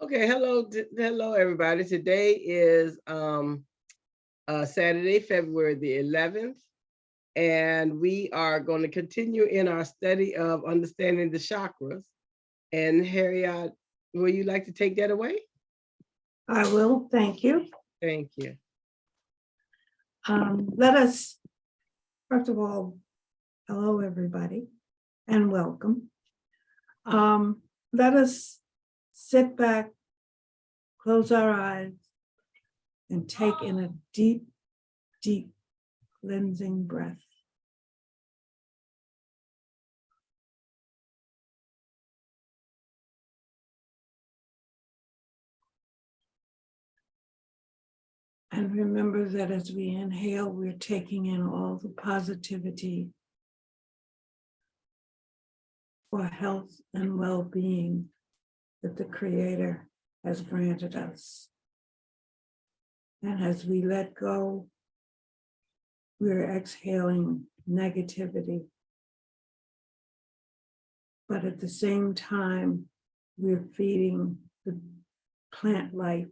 Okay, hello everybody. Today is Saturday, February the 11th, and we are going to continue in our study of understanding the chakras. And Harriott, would you like to take that away? I will, thank you. Thank you. Let us, first of all, hello everybody and welcome. Let us sit back, close our eyes, and take in a deep, deep cleansing breath. And remember that as we inhale, we're taking in all the positivity for health and well-being that the Creator has granted us. And as we let go, we're exhaling negativity. But at the same time, we're feeding the plant life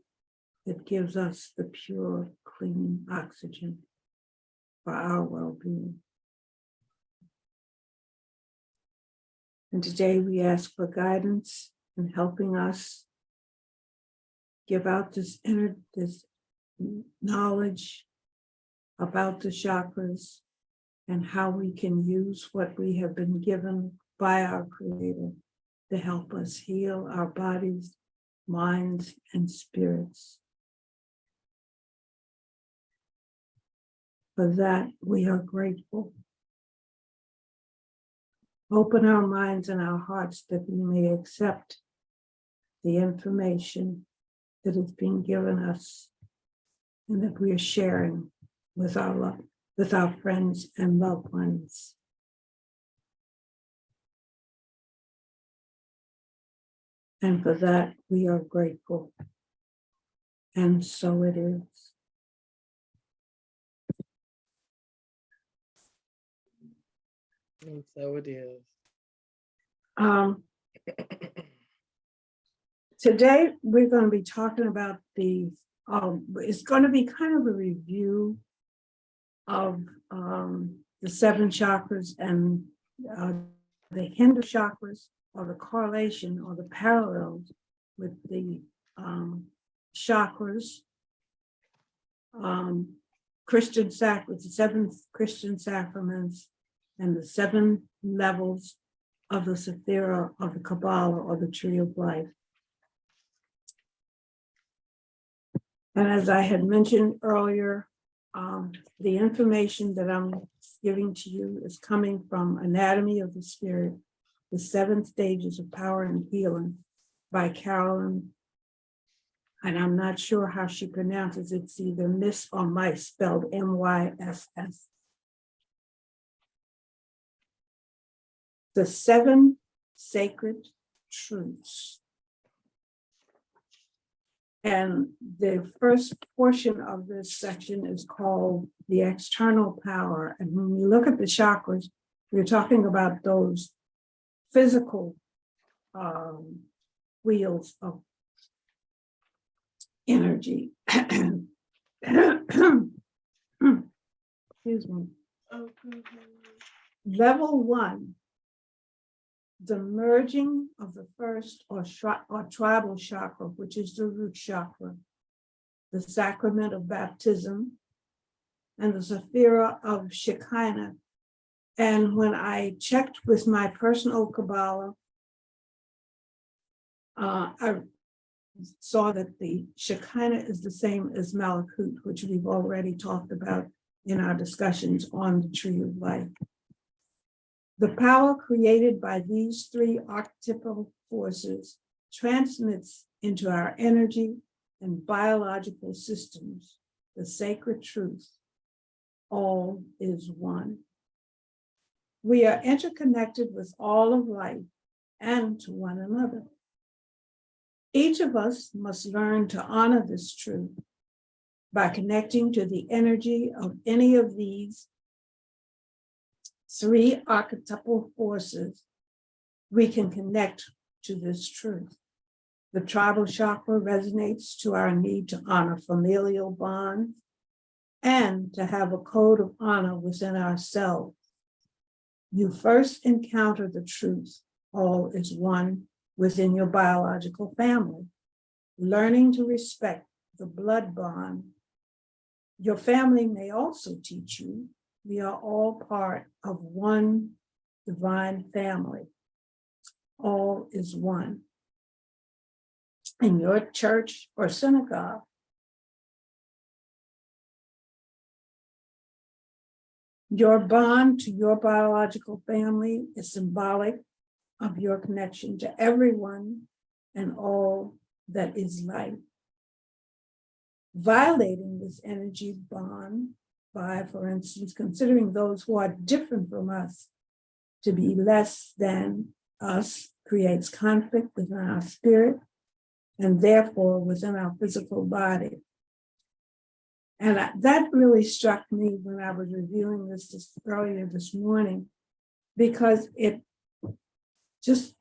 that gives us the pure, clean oxygen for our well-being. And today we ask for guidance in helping us give out this knowledge about the chakras and how we can use what we have been given by our Creator to help us heal our bodies, minds, and spirits. For that, we are grateful. Open our minds and our hearts that we may accept the information that is being given us and that we are sharing with our friends and loved ones. And for that, we are grateful. And so it is. And so it is. Today, we're going to be talking about it's going to be kind of a review of the 7 chakras and the Hindu chakras, or the correlation or the parallels with the chakras, Christian sacraments, the 7 Christian sacraments, and the 7 levels of the Sephira of the Kabbalah or the Tree of Life. And as I had mentioned earlier, the information that I'm giving to you is coming from Anatomy of the Spirit, the 7 Stages of Power and Healing by Carolyn. And I'm not sure how she pronounces it. It's either Miss or Mice, spelled M-Y-S-S. The 7 Sacred Truths. And the first portion of this section is called the external power. And when you look at the chakras, we're talking about those physical wheels of energy. Excuse me. Level 1, the merging of the first or tribal chakra, which is the root chakra, the sacrament of baptism, and the Sephira of Shekinah. And when I checked with my personal Kabbalah, I saw that the Shekinah is the same as Malakut, which we've already talked about in our discussions on the Tree of Life. The power created by these 3 archetypal forces transmits into our energy and biological systems the sacred truth: all is one. We are interconnected with all of life and to one another. Each of us must learn to honor this truth by connecting to the energy of any of these 3 archetypal forces. We can connect to this truth. The tribal chakra resonates to our need to honor familial bonds and to have a code of honor within ourselves. You first encounter the truth, all is one, within your biological family, learning to respect the blood bond. Your family may also teach you we are all part of one divine family. All is one. In your church or synagogue, your bond to your biological family is symbolic of your connection to everyone and all that is life. Violating this energy bond by, for instance, considering those who are different from us to be less than us creates conflict within our spirit and therefore within our physical body. And that really struck me when I was reviewing this earlier this morning, because it just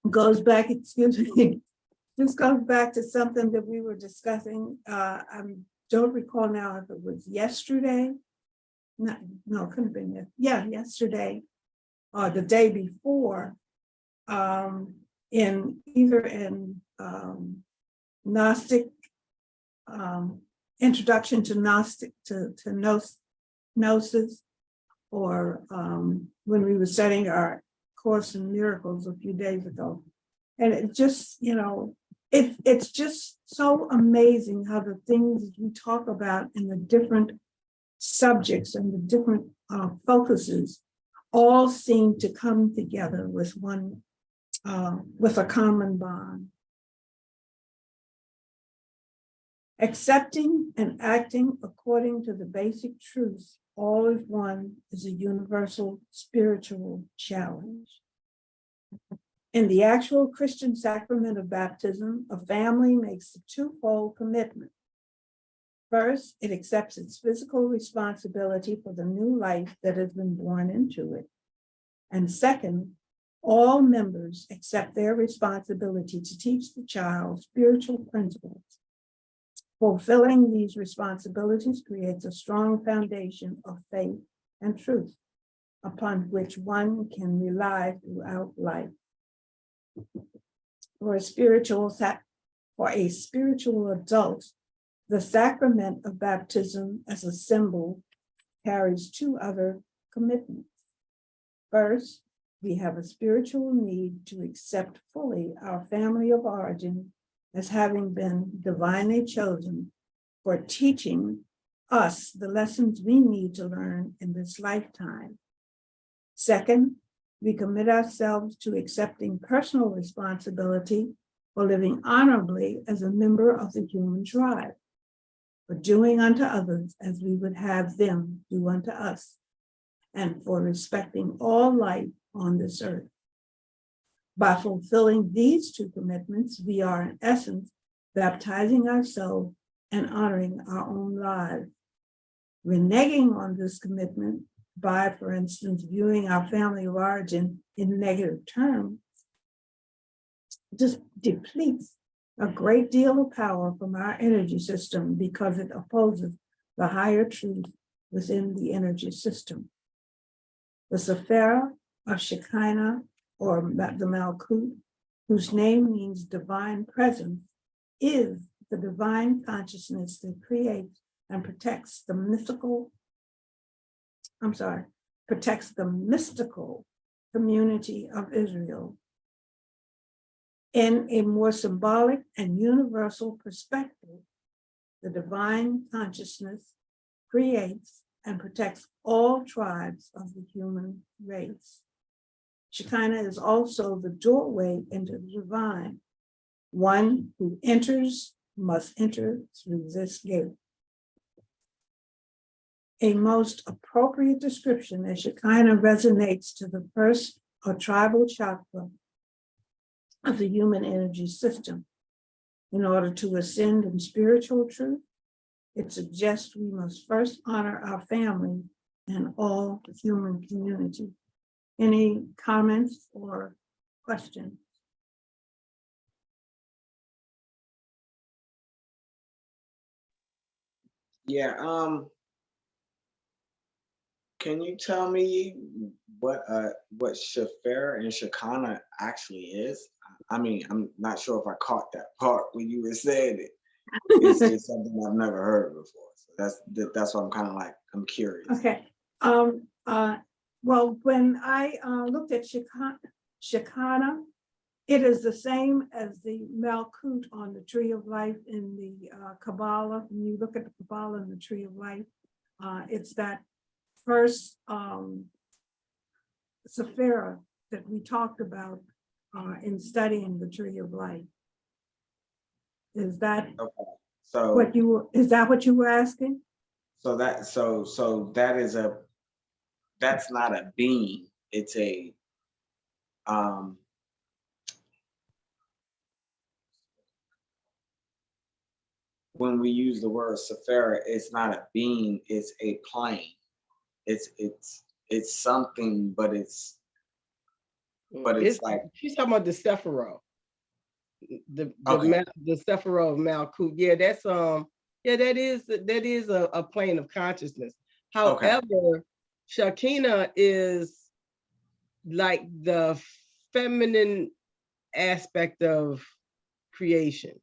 goes back, excuse me, this goes back to something that we were discussing. I don't recall now if it was yesterday. No, it couldn't have been yesterday or the day before, in Gnostic, introduction to Gnostic, to Gnosis, or when we were studying our Course in Miracles a few days ago. And it just, it's just so amazing how the things we talk about in the different subjects and the different focuses all seem to come together with one, with a common bond. Accepting and acting according to the basic truth, all is one, is a universal spiritual challenge. In the actual Christian sacrament of baptism, a family makes a twofold commitment. First, it accepts its physical responsibility for the new life that has been born into it. And second, all members accept their responsibility to teach the child spiritual principles. Fulfilling these responsibilities creates a strong foundation of faith and truth upon which one can rely throughout life. For a spiritual adult, the sacrament of baptism as a symbol carries two other commitments. First, we have a spiritual need to accept fully our family of origin as having been divinely chosen for teaching us the lessons we need to learn in this lifetime. Second, we commit ourselves to accepting personal responsibility for living honorably as a member of the human tribe, for doing unto others as we would have them do unto us, and for respecting all life on this earth. By fulfilling these two commitments, we are in essence baptizing ourselves and honoring our own lives. Reneging on this commitment by, for instance, viewing our family of origin in negative terms, just depletes a great deal of power from our energy system because it opposes the higher truth within the energy system. The Sephira of Shekinah, or the Malkut, whose name means divine presence, is the divine consciousness that creates and protects the mystical community of Israel. In a more symbolic and universal perspective, the divine consciousness creates and protects all tribes of the human race. Shekinah is also the doorway into the divine. One who enters must enter through this gate. A most appropriate description as Shekinah resonates to the first or tribal chakra of the human energy system. In order to ascend in spiritual truth, it suggests we must first honor our family and all the human community. Any comments or questions? Yeah. Can you tell me what Shafar and Shakana actually is? I mean, I'm not sure if I caught that part when you were saying it. It's something I've never heard before. So that's why I'm kind of like I'm curious. Okay. Well, when I looked at Shekinah, it is the same as the Malkut on the Tree of Life in the Kabbalah. When you look at the Kabbalah and the Tree of Life, it's that first Sephira that we talked about in studying the Tree of Life. Is that Okay. So what you were? Is that what you were asking? so that's not a being. It's a when we use the word Sephira, it's not a being, it's a plane. It's something, but it's like she's talking about the Sephiroth, okay. the Sephiroth of Malkut. Yeah, that's that is a plane of consciousness. Okay. However, Shekinah is like the feminine aspect of creation.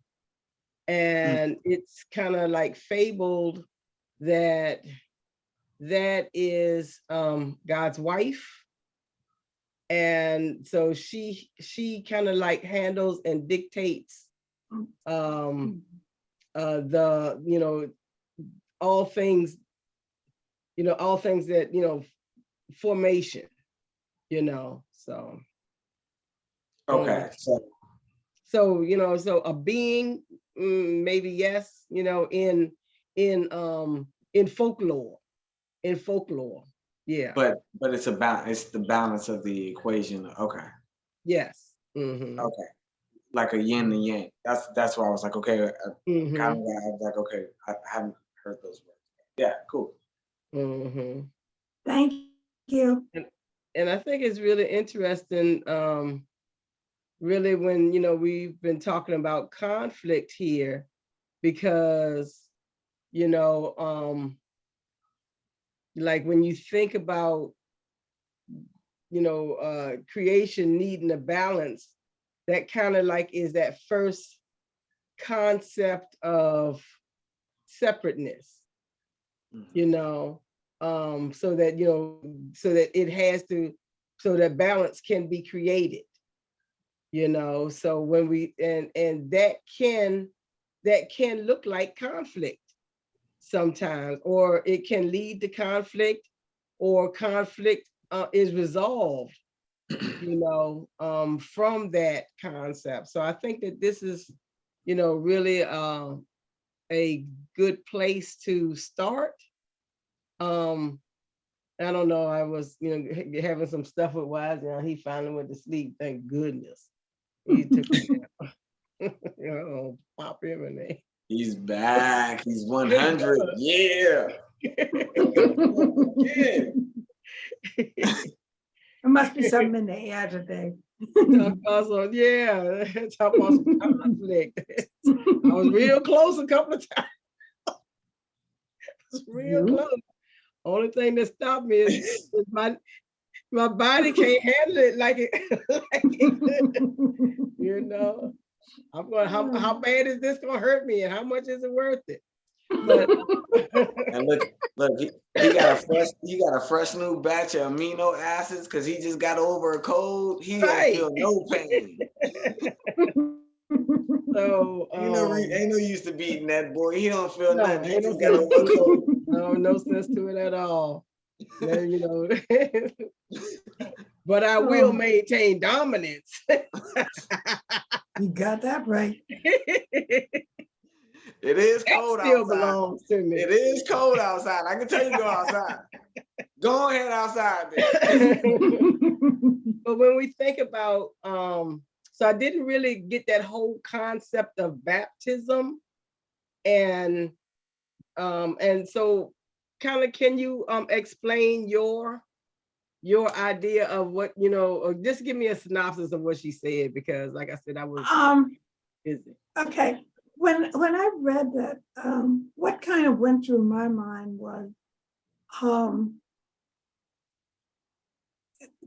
And it's kind of like fabled that is God's wife. And so she kind of like handles and dictates the all things that formation, so Okay. so a being, maybe yes, in folklore, yeah. But it's the balance of the equation. Okay. Yes. Mm-hmm. Okay. Like a yin and yang. That's why I was like, okay, Mm-hmm. kind of I was like, okay, I haven't heard those words. Yeah, cool. Mm-hmm. Thank you. And I think it's really interesting, really, when we've been talking about conflict here, because like when you think about creation needing a balance, that kind of like is that first concept of separateness, so that it has to, so that balance can be created, so when we and that can look like conflict sometimes, or it can lead to conflict, or conflict is resolved from that concept. So I think that this is really a good place to start. I don't know, I was having some stuff with Wise. He finally went to sleep, thank goodness. He took a nap. Pop him in there. He's back. He's 100. Yeah. There must be something in the air today. Also, yeah, talk about some conflict. I was real close a couple of times. Real close. Only thing that stopped me is my body can't handle it like it, I'm going, how bad is this gonna hurt me, and how much is it worth it? But and look, he got a fresh new batch of amino acids because he just got over a cold. He don't feel no pain. So ain't no use to beating that boy. He don't feel nothing. He just got over a cold. No sense to it at all. But I will maintain dominance. You got that right. It is cold that still outside. Belongs to me. It is cold outside. I can tell you go outside. Go ahead outside But when we think about, so I didn't really get that whole concept of baptism, and so kind of, can you explain your idea of what, or just give me a synopsis of what she said, because like I said, I was busy. Okay. when I read that, what kind of went through my mind was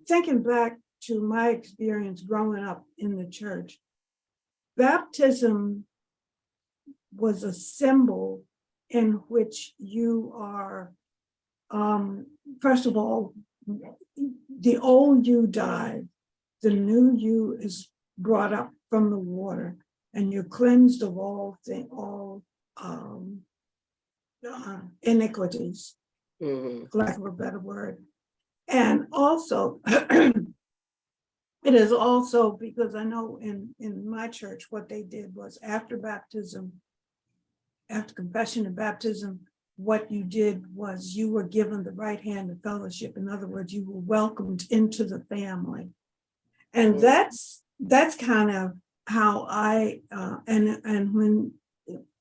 thinking back to my experience growing up in the church. Baptism was a symbol in which you are, first of all, the old you died, the new you is brought up from the water, and you're cleansed of all iniquities, Mhm. for lack of a better word. And also, it is also because I know in my church, what they did was after baptism, after confession and baptism, what you did was you were given the right hand of fellowship. In other words, you were welcomed into the family. And Mhm. that's kind of how I, and when,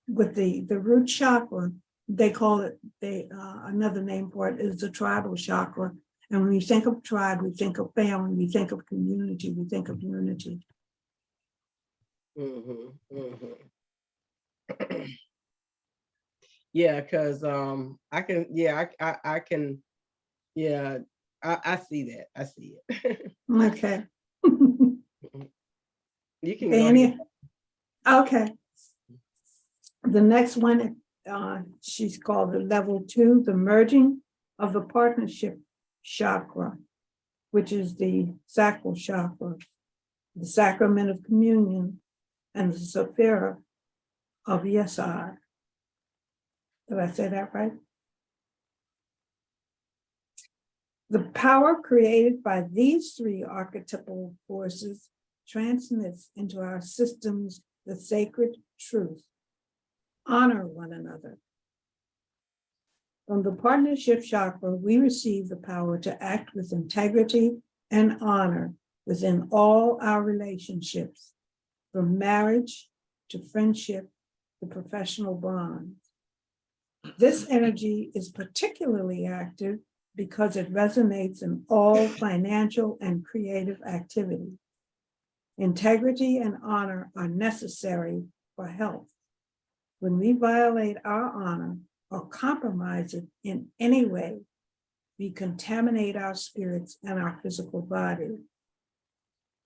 with the root chakra, they call it, another name for it is the tribal chakra. And when we think of tribe, we think of family, we think of community, we think of unity. Mhm. Mhm. Yeah, because I can, yeah, I can, yeah, I see that. I see it. Okay. You can go ahead. Danny, okay. The next one, she's called the level 2, the merging of the partnership chakra, which is the sacral chakra, the sacrament of communion, and the Sephira of Yesod. Did I say that right? The power created by these 3 archetypal forces transmits into our systems the sacred truth. Honor one another. From the partnership chakra, we receive the power to act with integrity and honor within all our relationships, from marriage to friendship to professional bonds. This energy is particularly active because it resonates in all financial and creative activity. Integrity and honor are necessary for health. When we violate our honor or compromise it in any way, we contaminate our spirits and our physical body.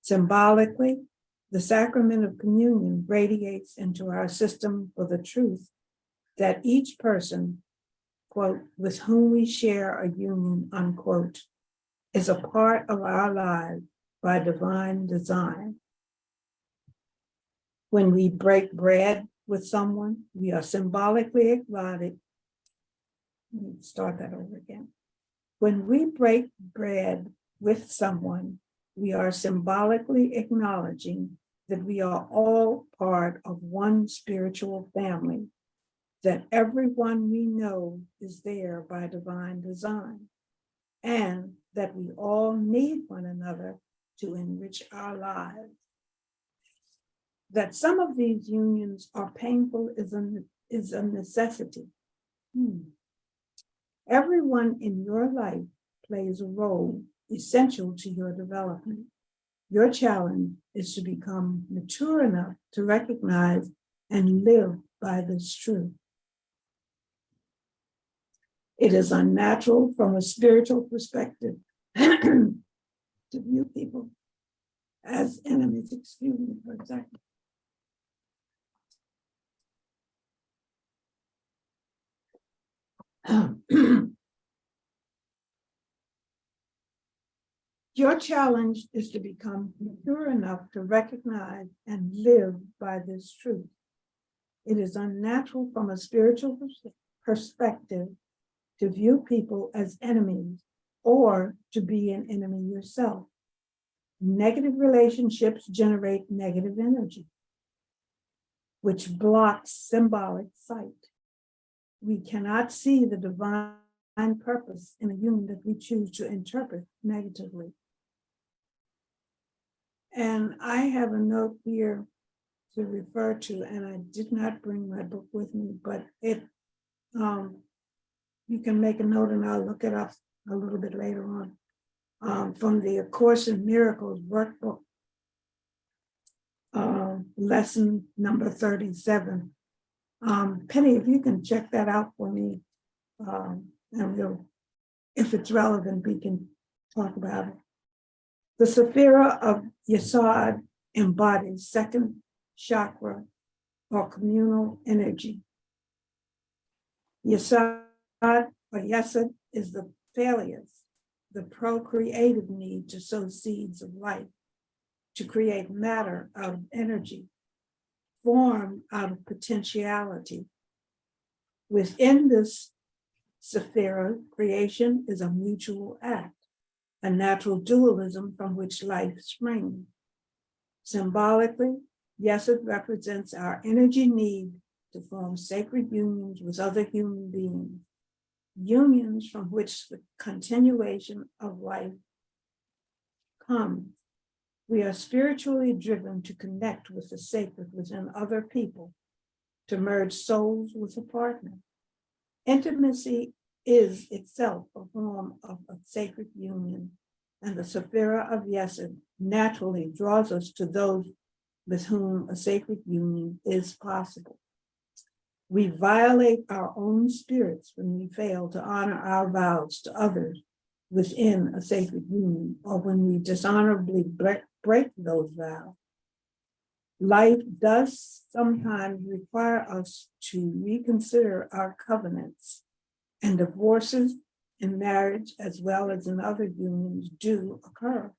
Symbolically, the sacrament of communion radiates into our system for the truth that each person, quote, with whom we share a union, unquote, is a part of our lives by divine design. When we break bread with someone, we are symbolically acknowledging. Let me start that over again. When we break bread with someone, we are symbolically acknowledging that we are all part of one spiritual family, that everyone we know is there by divine design, and that we all need one another to enrich our lives. That some of these unions are painful is a necessity. Everyone in your life plays a role essential to your development. Your challenge is to become mature enough to recognize and live by this truth. It is unnatural from a spiritual perspective to view people as enemies. Excuse me for a second. Your challenge is to become mature enough to recognize and live by this truth. It is unnatural from a spiritual perspective to view people as enemies or to be an enemy yourself. Negative relationships generate negative energy, which blocks symbolic sight. We cannot see the divine purpose in a union that we choose to interpret negatively. And I have a note here to refer to, and I did not bring my book with me, but it, you can make a note and I'll look it up a little bit later on, from the A Course in Miracles workbook, lesson number 37. Penny, if you can check that out for me, and we'll, if it's relevant, we can talk about it. The Sephira of Yesod embodies second chakra or communal energy. Yesod or Yesod is the failures, the procreative need to sow seeds of life, to create matter out of energy, form out of potentiality. Within this Sephira, creation is a mutual act, a natural dualism from which life springs. Symbolically, Yesod represents our energy need to form sacred unions with other human beings, unions from which the continuation of life comes. We are spiritually driven to connect with the sacred within other people, to merge souls with a partner. Intimacy is itself a form of a sacred union, and the Sephira of Yesod naturally draws us to those with whom a sacred union is possible. We violate our own spirits when we fail to honor our vows to others within a sacred union, or when we dishonorably break those vows. Life does sometimes require us to reconsider our covenants, and divorces in marriage as well as in other unions do occur.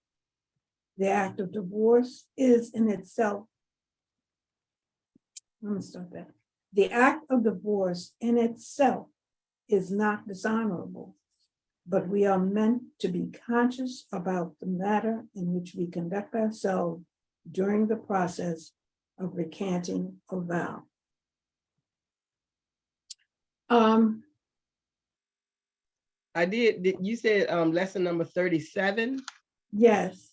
The act of divorce is in itself, let me start that. The act of divorce in itself is not dishonorable, but we are meant to be conscious about the manner in which we conduct ourselves during the process of recanting a vow. You said lesson number 37? Yes.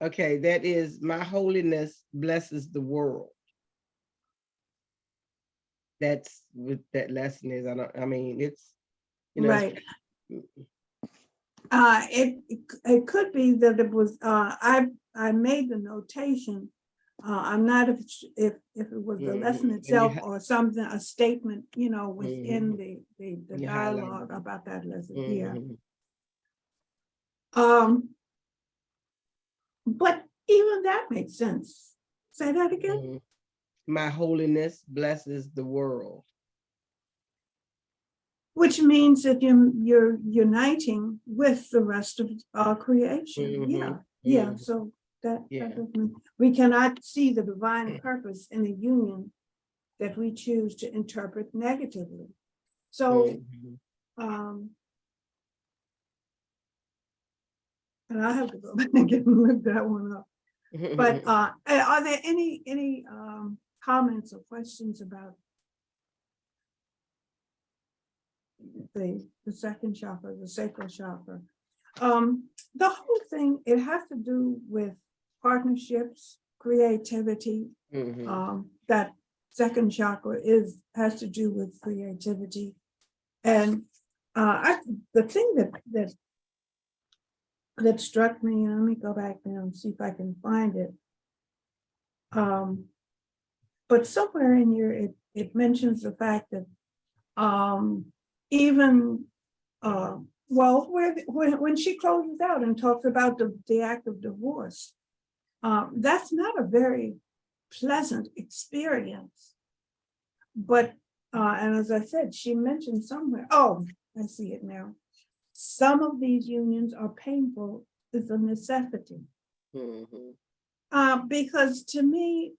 Okay, that is my holiness blesses the world. That's what that lesson is. It's, Right. It could be that it was, I made the notation. I'm not if it was the lesson itself or something, a statement, within the dialogue about that lesson. Yeah. But even that makes sense. Say that again. My holiness blesses the world. Which means that you're uniting with the rest of creation. Yeah. So that we cannot see the divine purpose in a union that we choose to interpret negatively. So, and I have to go back and look that one up. But are there any comments or questions about the second chakra, the sacral chakra? The whole thing, it has to do with partnerships, creativity. That second chakra has to do with creativity. And the thing that struck me, and let me go back there and see if I can find it. But somewhere in here, it mentions the fact that even when she closes out and talks about the act of divorce, that's not a very pleasant experience. But and as I said, she mentioned somewhere, oh, I see it now. Some of these unions are painful is a necessity. Because to me,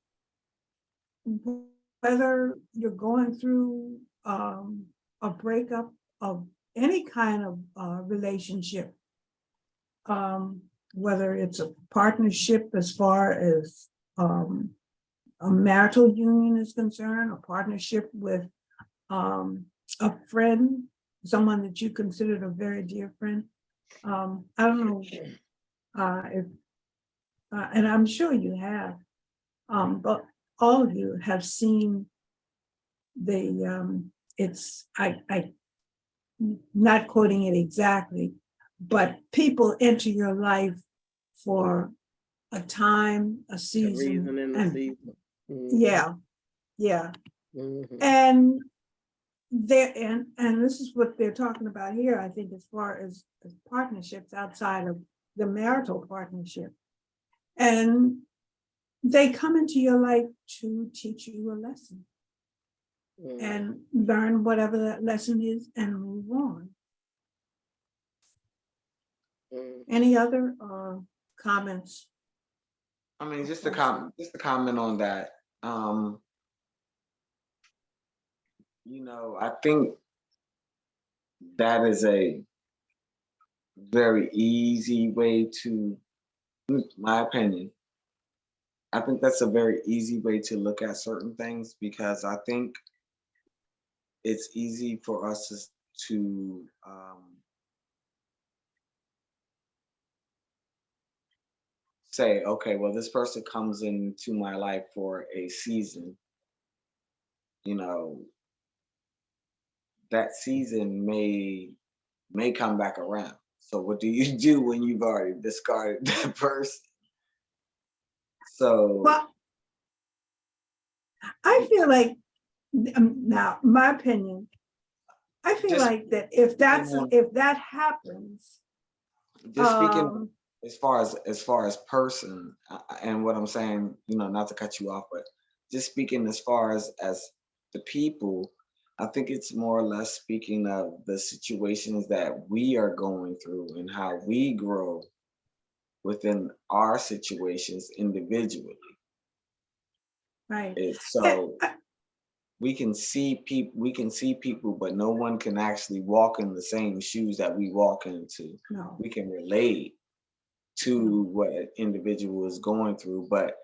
whether you're going through a breakup of any kind of relationship, whether it's a partnership as far as a marital union is concerned, a partnership with a friend, someone that you considered a very dear friend. I don't know if, and I'm sure you have, but all of you have seen the, I not quoting it exactly, but people enter your life for a time, a season, Yeah, yeah. Mhm. And there, and this is what they're talking about here, I think, as far as partnerships outside of the marital partnership. And they come into your life to teach you a lesson Mhm. and learn whatever that lesson is and move on. Mhm. Any other comments? I mean, just to comment on that. I think that is a very easy way to, my opinion, I think that's a very easy way to look at certain things, because I think it's easy for us to say, okay, well, this person comes into my life for a season. You know, that season may come back around. So what do you do when you've already discarded that person? So Well, I feel like, now, my opinion, I feel just like that speaking on, if that happens, just speaking um, as far as person, and what I'm saying, not to cut you off, but just speaking as far as the people, I think it's more or less speaking of the situations that we are going through and how we grow within our situations individually. right. It's Eh, so we can see people, but no one can actually walk in the same shoes that we walk into. No, We can relate no, to what an individual is going through, but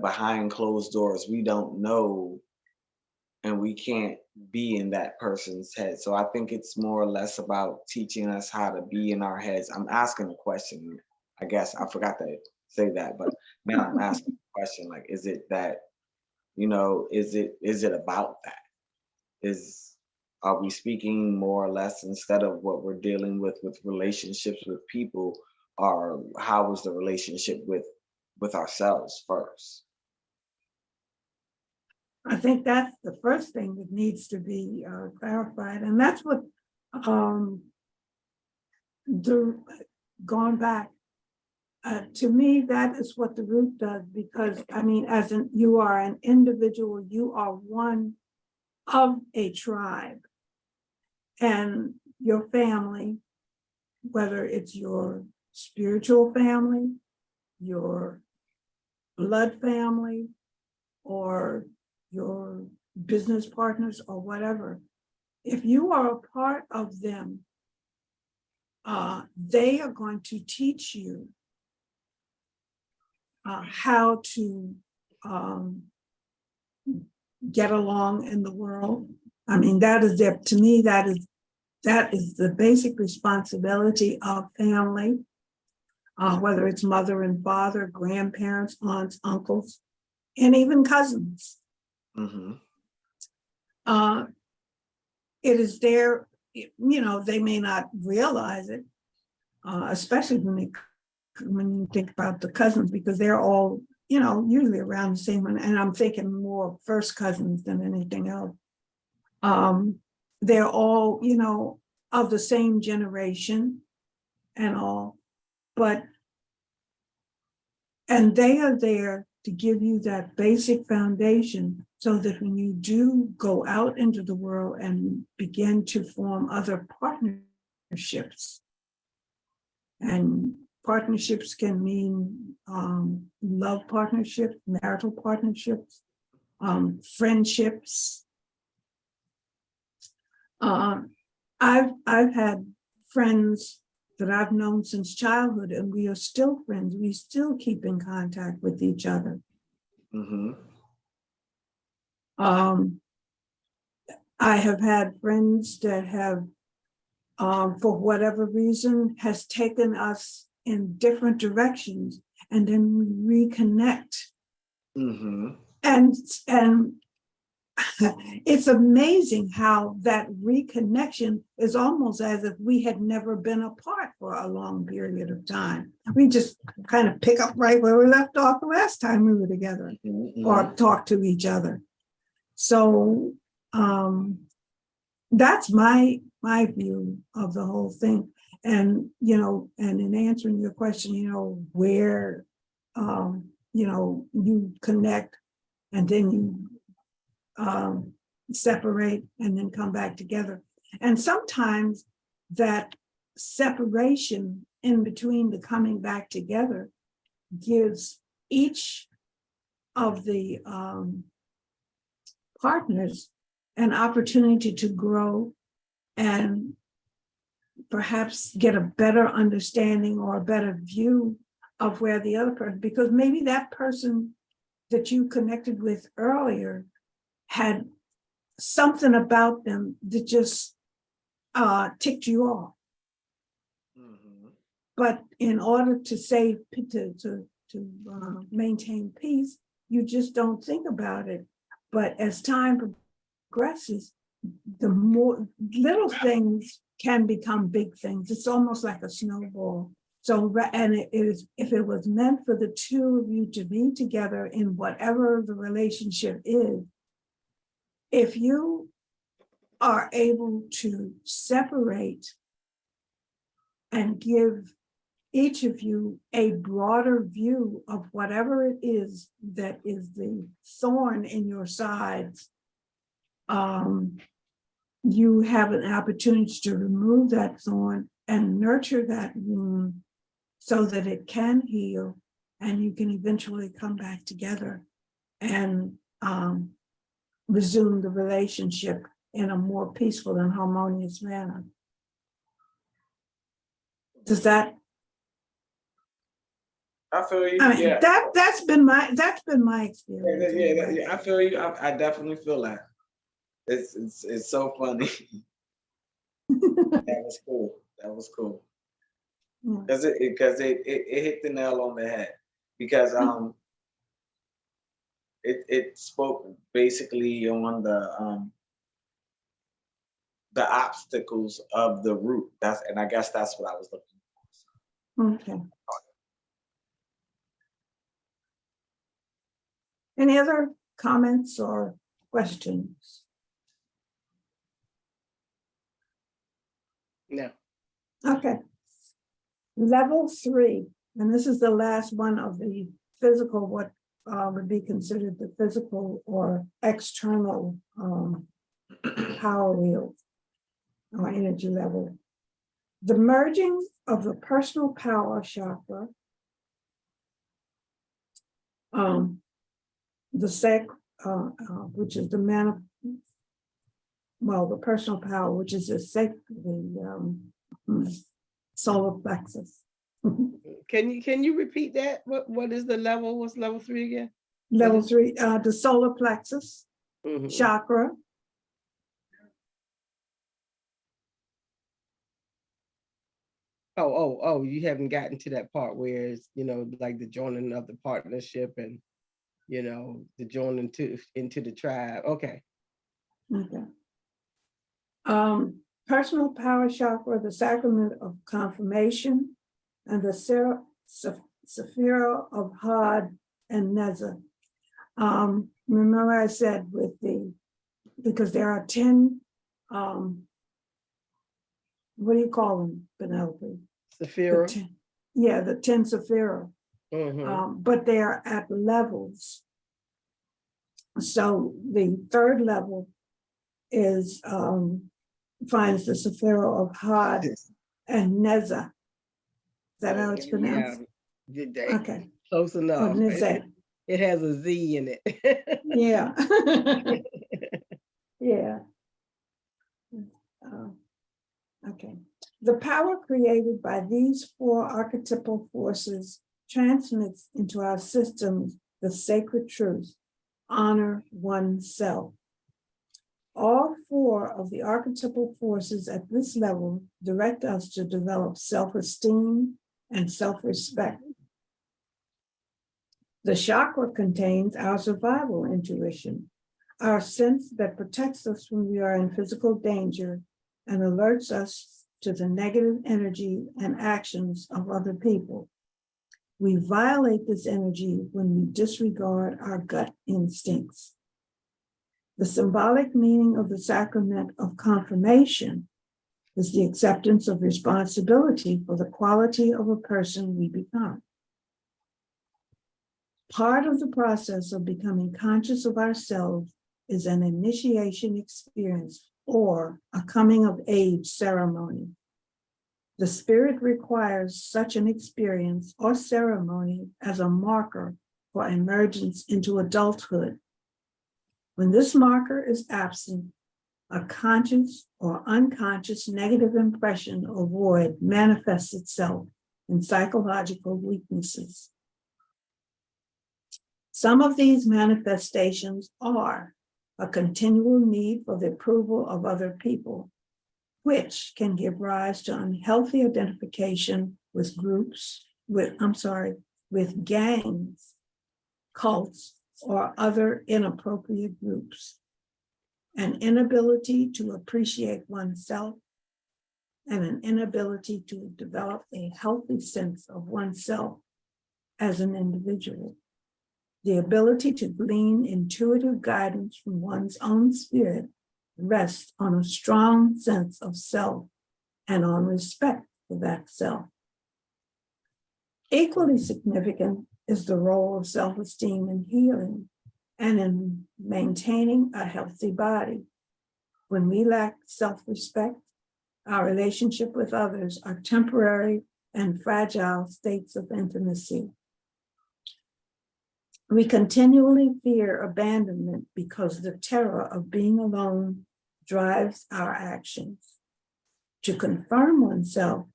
behind closed doors, we don't know, and we can't be in that person's head. So I think it's more or less about teaching us how to be in our heads. I'm asking a question. I guess I forgot to say that, but now I'm asking a question, like, is it that, is it about that? Is Are we speaking more or less, instead of what we're dealing with relationships with people, or how is the relationship with ourselves first? I think that's the first thing that needs to be clarified, and that's what um, the going back. To me, that is what the root does, because I mean, you are an individual, you are one of a tribe, and your family, whether it's your spiritual family, your blood family, or your business partners, or whatever, if you are a part of them, they are going to teach you how to um, get along in the world. I mean, to me, that is the basic responsibility of family, whether it's mother and father, grandparents, aunts, uncles, and even cousins. Mm-hmm. Uh, it is there, they may not realize it, especially when you think about the cousins, because they're all, usually around the same one. And I'm thinking more first cousins than anything else. They're all, of the same generation and all, and they are there to give you that basic foundation, so that when you do go out into the world and begin to form other partnerships, and partnerships can mean love partnerships, marital partnerships, friendships. Uh, I've had friends that I've known since childhood, and we are still friends. We still keep in contact with each other. Mm-hmm. I have had friends that have, for whatever reason, has taken us in different directions, and then we reconnect. Mm-hmm. And it's amazing how that reconnection is almost as if we had never been apart for a long period of time. We just kind of pick up right where we left off the last time we were together or talked to each other. So that's my view of the whole thing. And, and in answering your question, where, you connect and then you separate and then come back together. And sometimes that separation in between the coming back together gives each of the partners an opportunity to grow and perhaps get a better understanding or a better view of where the other person, because maybe that person that you connected with earlier had something about them that just ticked you off. But in order to save, to maintain peace, you just don't think about it. But as time progresses, the more little things can become big things. It's almost like a snowball. So, and it is, if it was meant for the two of you to be together in whatever the relationship is, if you are able to separate and give each of you a broader view of whatever it is that is the thorn in your sides, you have an opportunity to remove that thorn and nurture that wound so that it can heal and you can eventually come back together and resume the relationship in a more peaceful and harmonious manner. Does that? I feel you. I mean, Yeah. that's been my experience. Yeah, I feel you. I definitely feel that. It's so funny. That was cool. That was cool. Because it hit the nail on the head. Because it spoke basically on the obstacles of the root. And I guess that's what I was looking for. Okay. Any other comments or questions? No. Okay. Level 3, and this is the last one of the physical, what would be considered the physical or external power wheels or energy level. The merging of the personal power chakra, the which is the the personal power, which is the solar plexus. Can you repeat that? What is the level? What's level 3 again? Level 3, the solar plexus chakra. Oh, you haven't gotten to that part where it's, like the joining of the partnership and, the joining into the tribe. Okay. Okay. Personal power chakra, the sacrament of confirmation, and the Sephira of Had and Neza. Remember I said because there are 10, what do you call them, Penelope? Sephira. The 10 Sephira. But they are at levels. So the third level is finds the Sephira of Had and Neza. Is that how it's pronounced? Yeah. Okay. Close enough. It has a Z in it. Yeah. Yeah. Okay. The power created by these 4 archetypal forces transmits into our systems the sacred truth, honor oneself. All 4 of the archetypal forces at this level direct us to develop self-esteem and self-respect. The chakra contains our survival intuition, our sense that protects us when we are in physical danger and alerts us to the negative energy and actions of other people. We violate this energy when we disregard our gut instincts. The symbolic meaning of the sacrament of confirmation is the acceptance of responsibility for the quality of a person we become. Part of the process of becoming conscious of ourselves is an initiation experience or a coming of age ceremony. The spirit requires such an experience or ceremony as a marker for emergence into adulthood. When this marker is absent, a conscious or unconscious negative impression or void manifests itself in psychological weaknesses. Some of these manifestations are a continual need for the approval of other people, which can give rise to unhealthy identification with with gangs, cults, or other inappropriate groups. An inability to appreciate oneself and an inability to develop a healthy sense of oneself as an individual. The ability to glean intuitive guidance from one's own spirit rests on a strong sense of self and on respect for that self. Equally significant is the role of self-esteem in healing and in maintaining a healthy body. When we lack self-respect, our relationship with others are temporary and fragile states of intimacy. We continually fear abandonment because the terror of being alone drives our actions. To confirm oneself,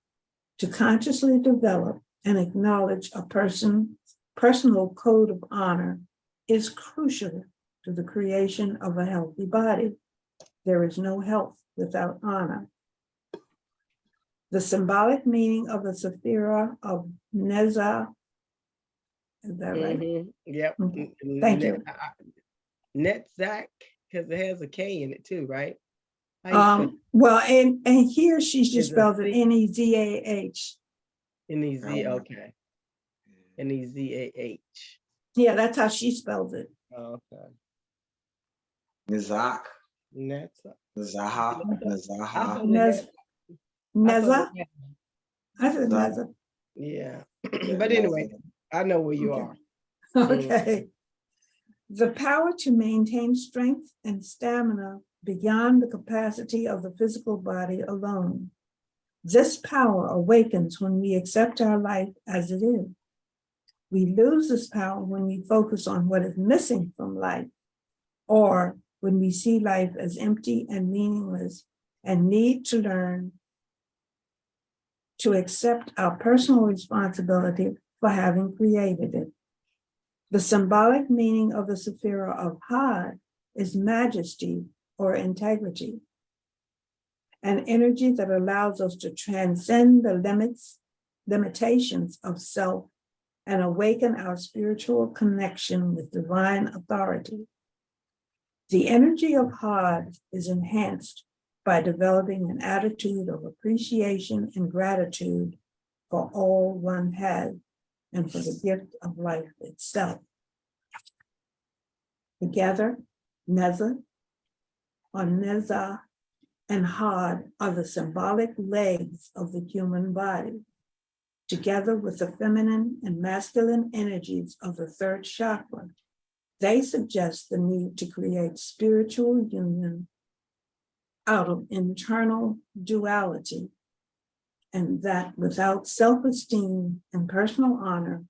to consciously develop and acknowledge a personal code of honor is crucial to the creation of a healthy body. There is no health without honor. The symbolic meaning of the Sephira of Neza, is that right? Yep. Okay. Thank you. Netzach, because it has a K in it too, right? Well, and here she's just Is a spelled it C. Nezah. N-E-Z, okay. N-E-Z-A-H. Yeah, that's how she spelled it. Okay. Nizak, Netzach. Nazaha, Nazaha. Neza? Yeah. I said Neza. Yeah. But anyway, I know where you are. Okay. The power to maintain strength and stamina beyond the capacity of the physical body alone. This power awakens when we accept our life as it is. We lose this power when we focus on what is missing from life, or when we see life as empty and meaningless and need to learn to accept our personal responsibility for having created it. The symbolic meaning of the Sephira of Had is majesty or integrity, an energy that allows us to transcend the limitations of self and awaken our spiritual connection with divine authority. The energy of Had is enhanced by developing an attitude of appreciation and gratitude for all one has and for the gift of life itself. Together, Neza, or Neza, and Had are the symbolic legs of the human body. Together with the feminine and masculine energies of the third chakra, they suggest the need to create spiritual union out of internal duality, and that without self-esteem and personal honor,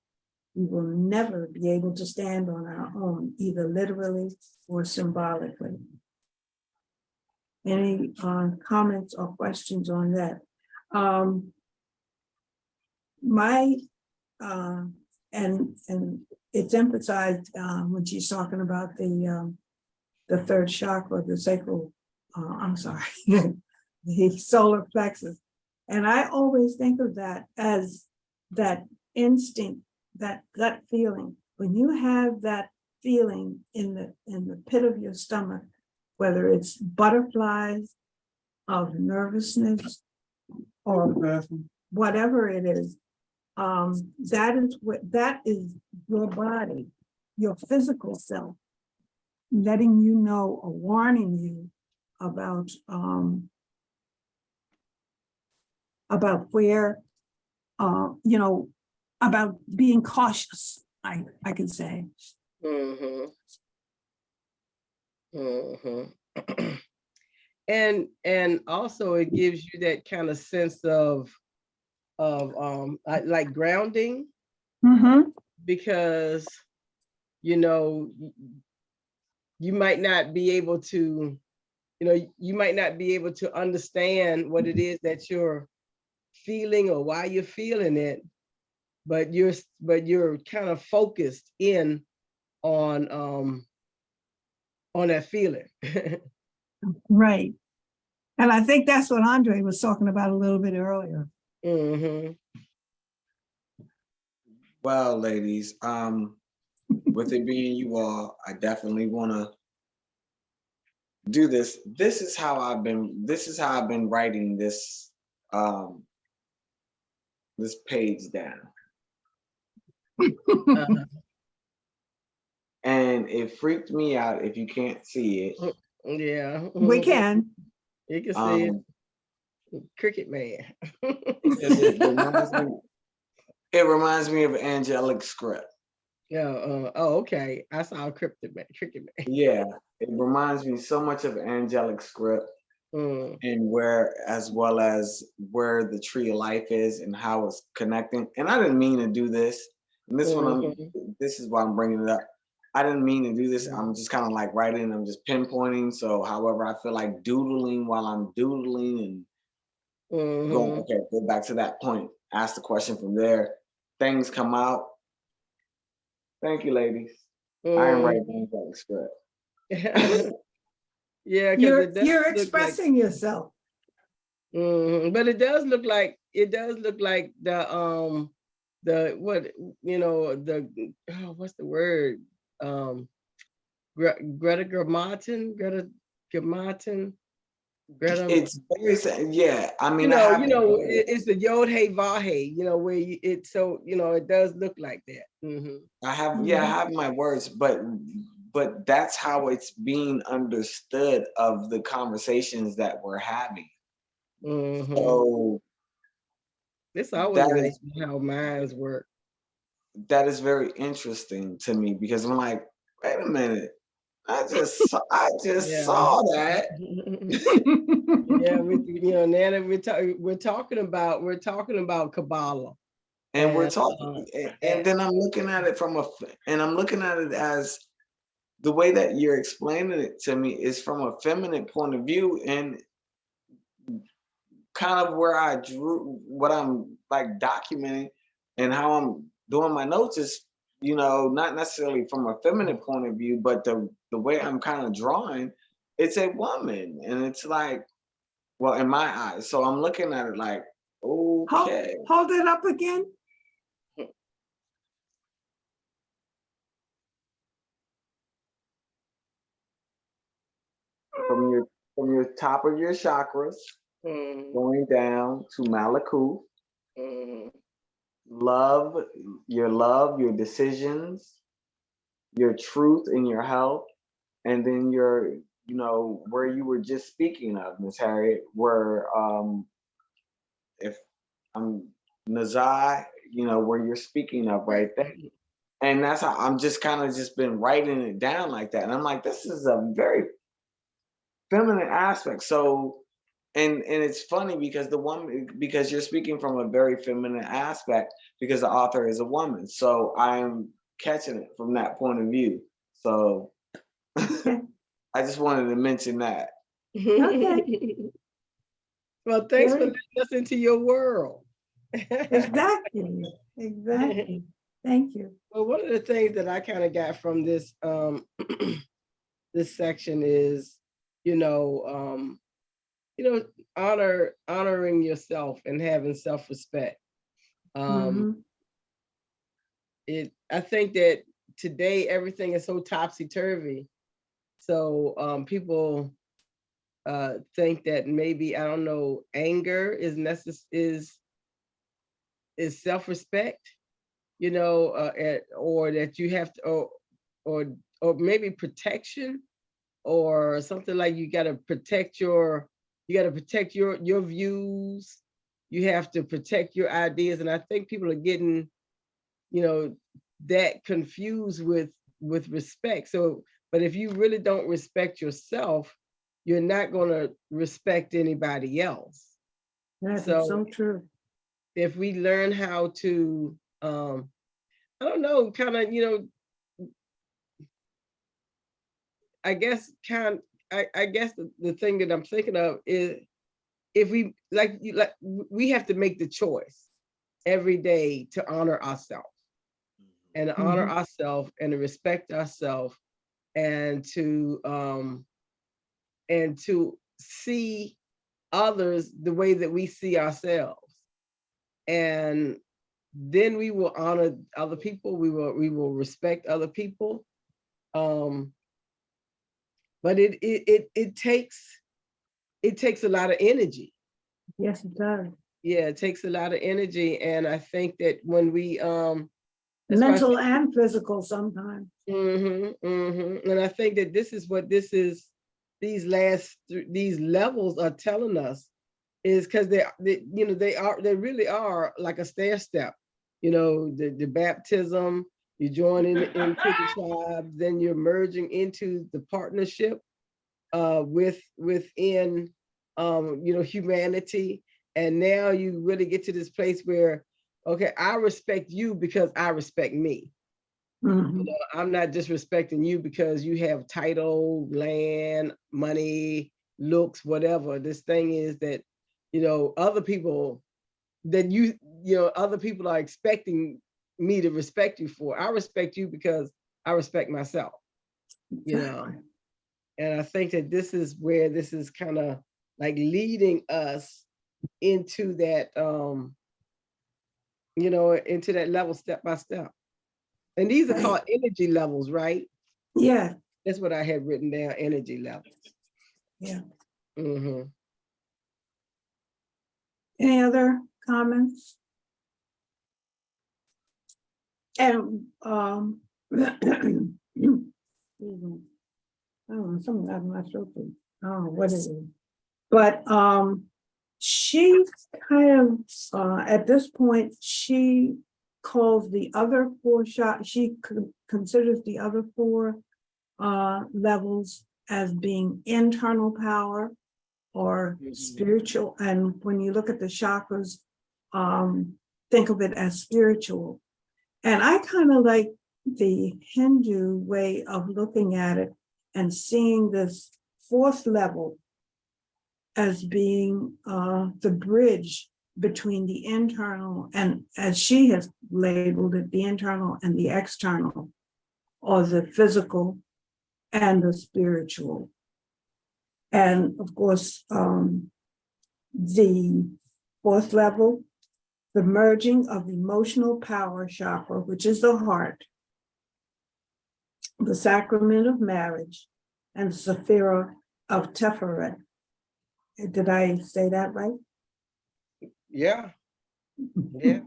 we will never be able to stand on our own, either literally or symbolically. Any comments or questions on that? And it's emphasized when she's talking about the third chakra, the sacral, the solar plexus. And I always think of that as that instinct, that gut feeling. When you have that feeling in the pit of your stomach, whether it's butterflies, of nervousness, or whatever it is, that is your body, your physical self, letting you know or warning you about where, about being cautious, I can say. Mm-hmm. Mm-hmm. And also it gives you that kind of sense of like grounding, because you might not be able to, you might not be able to understand what it is that you're feeling or why you're feeling it, but you're kind of focused in on that feeling. Right. And I think that's what Andre was talking about a little bit earlier. Mm-hmm. Well, ladies, with it being you all, I definitely want to do this. This is how I've been writing this this page down. Uh-huh. And it freaked me out if you can't see it. Yeah. We can. You can see it. Um, Cricket Man. it reminds me of angelic script. Yeah. Okay. I saw Cricket Man. Yeah, it reminds me so much of angelic script, Mm. and as well as where the tree of life is and how it's connecting. And I didn't mean to do this. And this is why I'm bringing it up. I didn't mean to do this. I'm just kind of like writing. I'm just pinpointing. So, however, I feel like doodling while I'm doodling and going. Okay, go back to that point. Ask the question from there. Things come out. Thank you, ladies. I am writing angelic script. Yeah, because you're expressing yourself. But it does look like the what, what's the word, Greta Germatin. It's very, yeah. I mean, it's the Yod Hey Vah Hey, where it does look like that. I have my words, but that's how it's being understood of the conversations that we're having. So this always amazes me how minds work. That is very interesting to me, because I'm like, wait a minute, I just saw that. Yeah, Nana, we're talking about Kabbalah, and we're talking, and then I'm looking at it as the way that you're explaining it to me is from a feminine point of view, and kind of where I drew what I'm like documenting and how I'm doing my notes is, not necessarily from a feminine point of view, but the way I'm kind of drawing, it's a woman, and it's like, well, in my eyes. So I'm looking at it like, okay. Hold it up again. From your top of your chakras, going down to Malakut, love, your decisions, your truth and your health, and then your, where you were just speaking of, Miss Harriott, where if I'm Nazai, where you're speaking of right there. And that's how I'm just kind of just been writing it down like that. And I'm like, this is a very feminine aspect. So, and it's funny because you're speaking from a very feminine aspect, because the author is a woman. So I'm catching it from that point of view. So I just wanted to mention that. Okay. Well, thanks for letting us into your world. Exactly. Thank you. Well, one of the things that I kind of got from this this section is, honoring yourself and having self-respect. I think that today everything is so topsy-turvy. So people think that maybe, I don't know, anger is self-respect, you know, or that you have to, or maybe protection, or something like you got to protect your views, you have to protect your ideas. And I think people are getting, you know, that confused with respect. So, but if you really don't respect yourself, you're not going to respect anybody else. That So is so true. if we learn how to, I don't know, kind of, you know, I guess I guess the thing that I'm thinking of is, if we we have to make the choice every day to honor ourselves, and to honor ourselves, and to respect ourselves, and to see others the way that we see ourselves. And then we will honor other people, we will respect other people. But it takes a lot of energy. Yes, it does. Yeah, it takes a lot of energy. And I think that when we that's why I Mental say, and physical sometimes. and I think that this is what these levels are telling us, is because you know, they really are like a stair step. You know, the baptism, you join into the tribe, then you're merging into the partnership within you know, humanity. And now you really get to this place where, okay, I respect you because I respect me. You know, I'm not just respecting you because you have title, land, money, looks, whatever. This thing is that, you know, other people that you know, other people are expecting me to respect you for. I respect you because I respect myself, you know. And I think that this is where this is kind of like leading us into that, you know, into that level step by step. And these are Right. called energy levels, right? Yeah, That's what I had written down, energy levels. yeah. Mm-hmm. Any other comments? And excuse me. I don't know, something out of my throat. I don't know what it is. But she kind of at this point, she calls the other four she considers the other four levels as being internal power or spiritual. And when you look at the chakras, think of it as spiritual. And I kind of like the Hindu way of looking at it and seeing this fourth level as being the bridge between the internal and, as she has labeled it, the internal and the external, or the physical and the spiritual. And of course, the fourth level, the merging of emotional power chakra, which is the heart, the sacrament of marriage, and the sephira of Teferet. Did I say that right? Yeah. Yeah.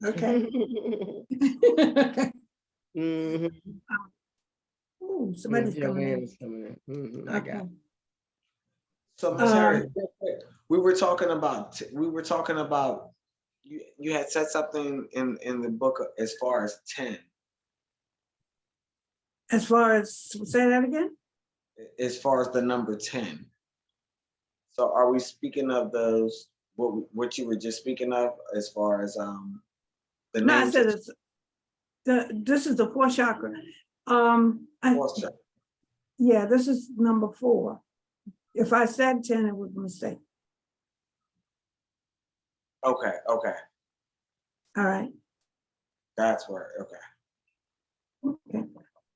Okay. Mm-hmm. Ooh, somebody's coming in. I got Okay. it. So Miss Harriet, we were talking about you had said something in the book as far as 10. As far as, say that again? As far as the number 10. So are we speaking of those, what you were just speaking of as far as the No, I names? said it's this is the fourth chakra. Fourth chakra. Yeah, this is number 4. If I said 10, it was a mistake. Okay, All right. that's where. Okay.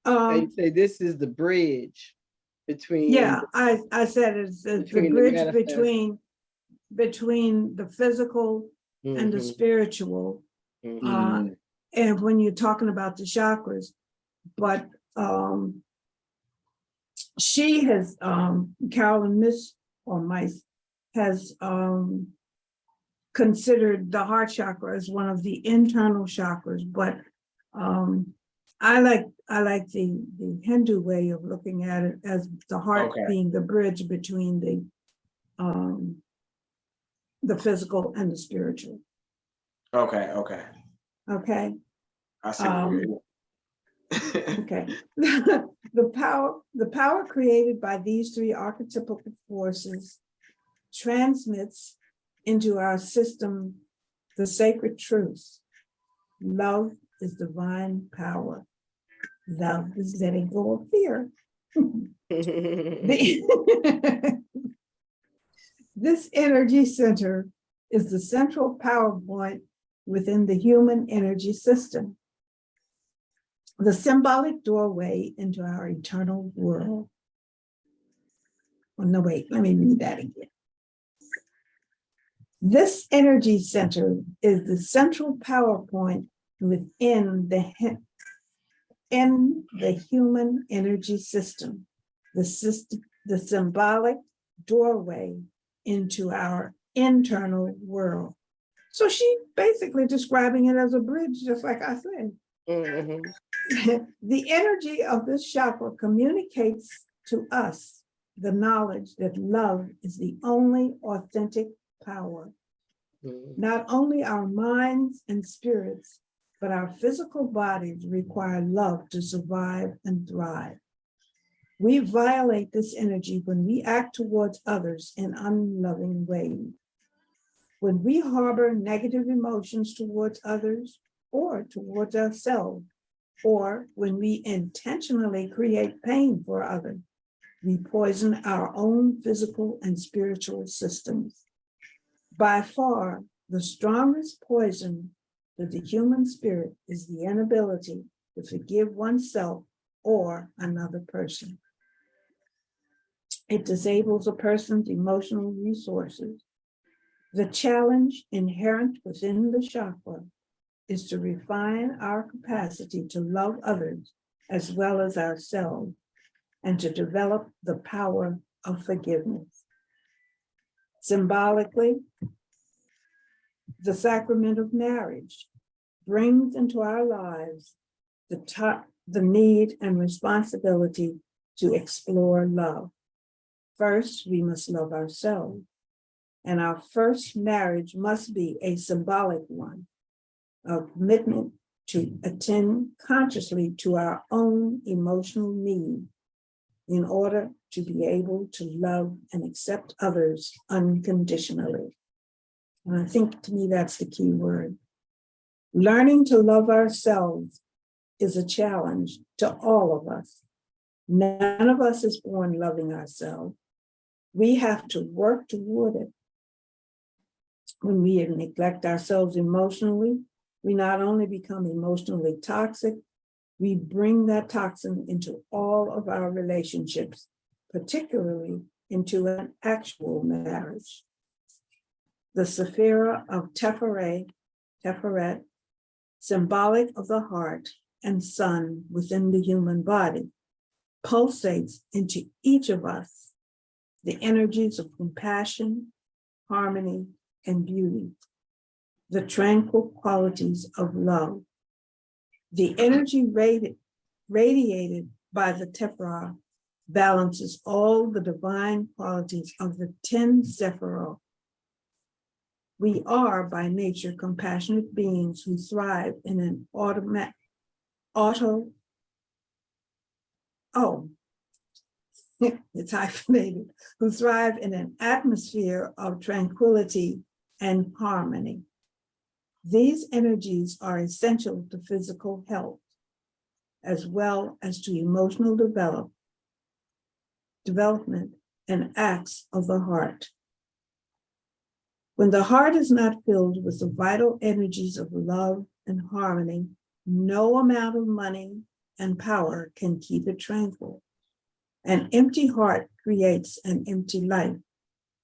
And you say this is the bridge between. Yeah, I said it's the bridge between the physical and the spiritual. And when you're talking about the chakras, but she has, Carolyn Miss or Mice has considered the heart chakra as one of the internal chakras, but I like the Hindu way of looking at it as the heart Okay. being the bridge between the physical and the spiritual. Okay. Okay. Okay. I see what you're Okay. The power created by these three archetypal forces transmits into our system the sacred truth. Love is divine power. Love is letting go of fear. This energy center is the central power point within the human energy system, the symbolic doorway into our eternal world. Oh, no, wait, let me read that again. This energy center is the central power point within the human energy system, the symbolic doorway into our internal world. So she's basically describing it as a bridge, just like I said. The energy of this chakra communicates to us the knowledge that love is the only authentic power. Not only our minds and spirits, but our physical bodies require love to survive and thrive. We violate this energy when we act towards others in unloving ways. When we harbor negative emotions towards others or towards ourselves, or when we intentionally create pain for others, we poison our own physical and spiritual systems. By far, the strongest poison to the human spirit is the inability to forgive oneself or another person. It disables a person's emotional resources. The challenge inherent within the chakra is to refine our capacity to love others as well as ourselves and to develop the power of forgiveness. Symbolically, the sacrament of marriage brings into our lives the need and responsibility to explore love. First, we must love ourselves, and our first marriage must be a symbolic one, a commitment to attend consciously to our own emotional needs in order to be able to love and accept others unconditionally. And I think to me, that's the key word. Learning to love ourselves is a challenge to all of us. None of us is born loving ourselves. We have to work toward it. When we neglect ourselves emotionally, we not only become emotionally toxic, we bring that toxin into all of our relationships, particularly into an actual marriage. The Sephira of Teferet, symbolic of the heart and sun within the human body, pulsates into each of us the energies of compassion, harmony, and beauty, the tranquil qualities of love. The energy radiated by the Tefra balances all the divine qualities of the 10 Sephirot. We are by nature compassionate beings who thrive in an it's hyphenated, who thrive in an atmosphere of tranquility and harmony. These energies are essential to physical health, as well as to emotional development and acts of the heart. When the heart is not filled with the vital energies of love and harmony, no amount of money and power can keep it tranquil. An empty heart creates an empty life,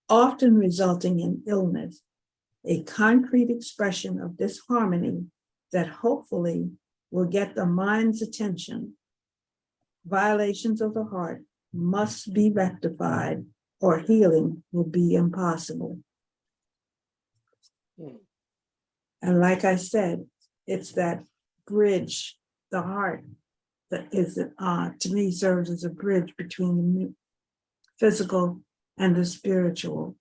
often resulting in illness, a concrete expression of disharmony that hopefully will get the mind's attention Violations of the heart must be rectified or healing will be impossible. Hmm. And like I said, it's that bridge, the heart, that is, to me, serves as a bridge between the physical and the spiritual.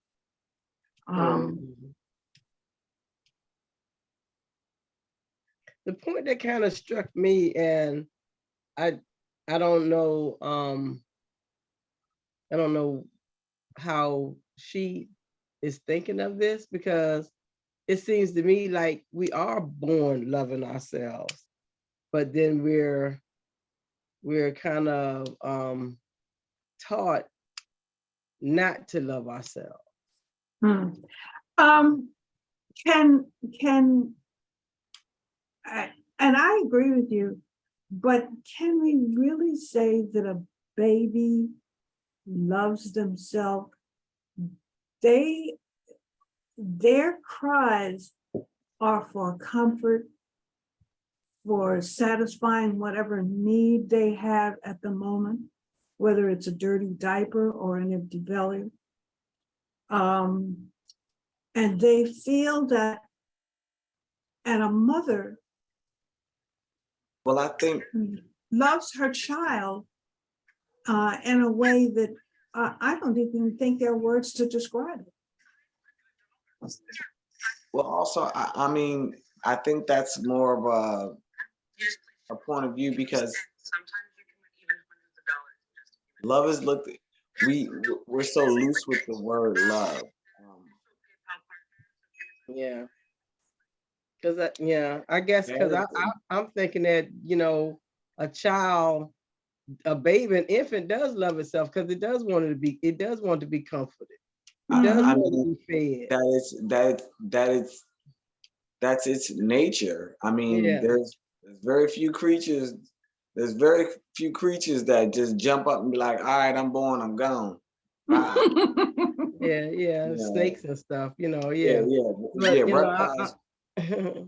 Mhm. The point that kind of struck me, and I I don't know, I don't know how she is thinking of this, because it seems to me like we are born loving ourselves, but then we're kind of taught not to love ourselves. Hmm. Um, can I, and I agree with you, but can we really say that a baby loves themselves? Their cries are for comfort, for satisfying whatever need they have at the moment, whether it's a dirty diaper or an empty belly. And they feel that, and a mother Well, I think, loves her child in a way that I don't even think there are words to describe it. well, also, I mean, I think that's more of a point of view because love is looked, we we're so loose with the word love. Yeah, because yeah, I guess because That I'm thinking that, a child, a baby, an infant does love itself because it does want to be comforted. It does I want Mhm. to mean, be fed. that's its nature. I mean, Yeah. there's very few creatures. There's very few creatures that just jump up and be like, "All right, I'm born, I'm gone, bye." Yeah, yeah, You know, snakes and stuff, yeah, yeah. yeah, yeah. But Reptiles, I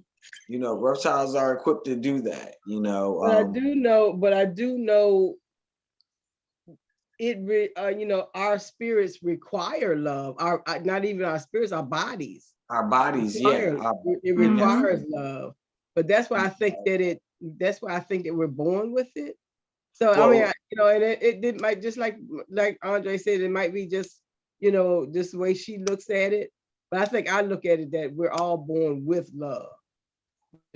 reptiles are equipped to do that. but I do know our spirits require love. Not even our spirits, our bodies Our bodies, yeah, require it yes. Mhm. requires love. But that's why I think that we're born with it. So I mean, Well, and it might, just like Andre said, it might be just just the way she looks at it. But I think I look at it that we're all born with love.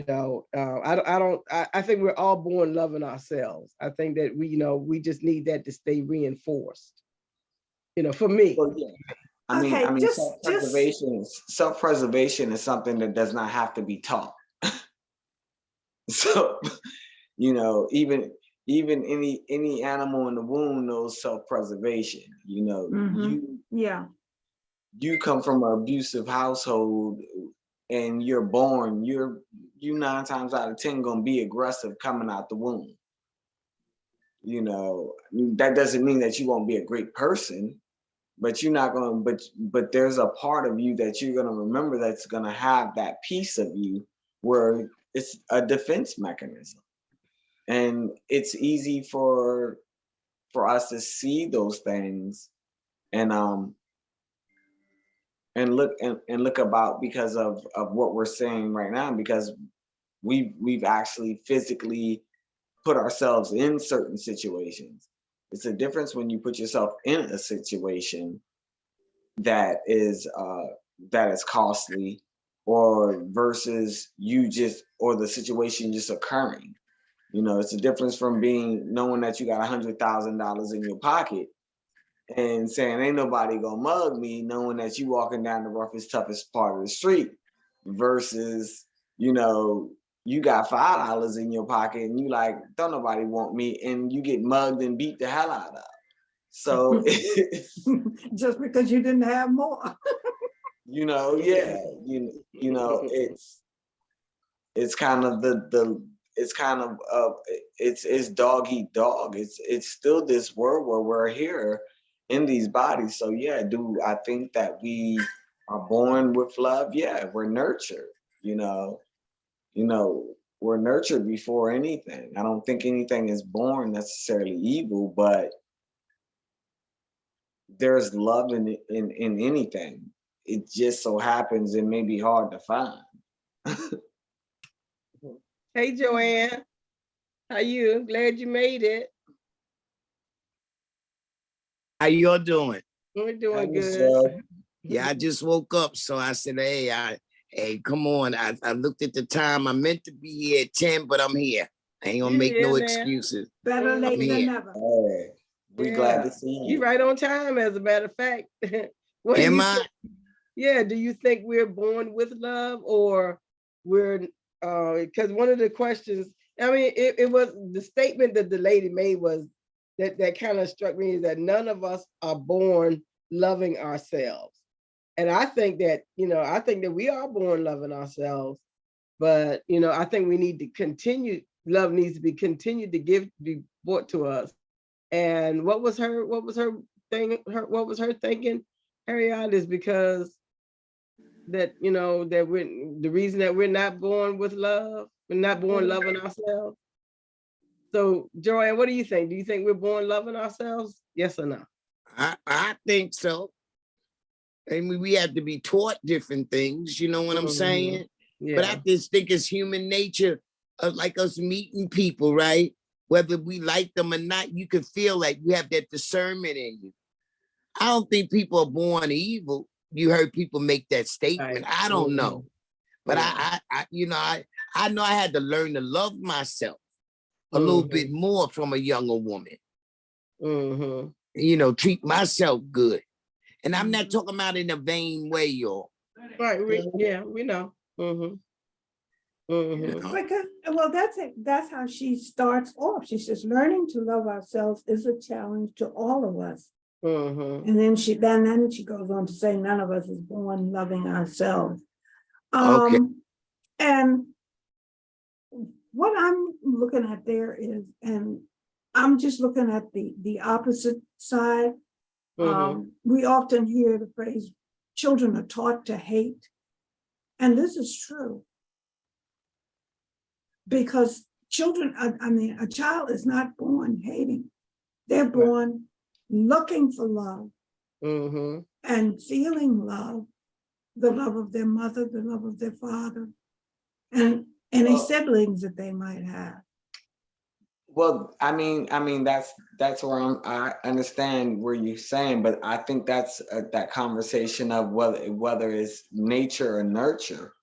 I think we're all born loving ourselves. I think that we just need that to stay reinforced. For me. well, yeah. I Okay, mean, just self-preservation is something that does not have to be taught. So, even any animal in the womb knows self-preservation. mhm. Yeah. You come from an abusive household and you're born, you 9 times out of 10 gonna be aggressive coming out the womb. That doesn't mean that you won't be a great person, but you're not gonna but there's a part of you that you're gonna remember that's gonna have that piece of you where it's a defense mechanism. And it's easy for us to see those things and look about because of what we're saying right now, because we've actually physically put ourselves in certain situations. It's a difference when you put yourself in a situation that is costly, or versus you just, or the situation just occurring. It's a difference from knowing that you got $100,000 in your pocket and saying ain't nobody gonna mug me, knowing that you walking down the roughest, toughest part of the street, versus you got $5 in your pocket and you like, don't nobody want me, and you get mugged and beat the hell out of. So just because you didn't have more. yeah, it's kind of it's kind of it's dog eat dog. It's still this world where we're here in these bodies. So yeah, do I think that we are born with love? Yeah, we're nurtured. You know, we're nurtured before anything. I don't think anything is born necessarily evil, but there's love in anything. It just so happens it may be hard to find. Hey, Joanne, how you? Glad you made it. How y'all doing? We're doing Hey, good. so, Yeah, I just woke up, so I said, hey, come on. I looked at the time. I meant to be here at 10, but I'm here. I ain't gonna You make here no now? excuses. Better late than here. never. hey, we glad to see You you. right on time, as a matter of fact. What do Am you I? think? Yeah, do you think we're born with love, or we're because one of the questions, I mean, it was the statement that the lady made was that kind of struck me, is that none of us are born loving ourselves. And I think that, I think that we are born loving ourselves, but I think we need to continue, love needs to be continued to be brought to us. And what was her thing, what was her thinking, Harriott, is because that that we're the reason that we're not born with love, we're not born loving ourselves. So Joanne, what do you think? Do you think we're born loving ourselves? Yes or no? I think so. I mean, we have to be taught different things, you know what I'm saying? But I Yeah. just think it's human nature of like us meeting people, right? Whether we like them or not, you can feel like you have that discernment in you. I don't think people are born evil. You heard people make that statement. Right. I don't know. But Yeah. I know I had to learn to love myself a little bit Mhm. more from a younger woman. Mhm. Treat myself good. And I'm not Mhm. talking about in a vain way, y'all. Right. We know. Mhm. You Mhm. know? Because, well, that's it. That's how she starts off. She says, learning to love ourselves is a challenge to all of us. Mhm. And then she goes on to say, none of us is born loving ourselves. Okay. And what I'm looking at there is, and I'm just looking at the opposite side. Mhm. We often hear the phrase, children are taught to hate. And this is true. Because children, I mean, a child is not born hating. They're born looking for love Mhm. and feeling love, the love of their mother, the love of their father, and any siblings that they might have. Well, I mean that's where I understand where you're saying, but I think that's that conversation of whether it's nature or nurture.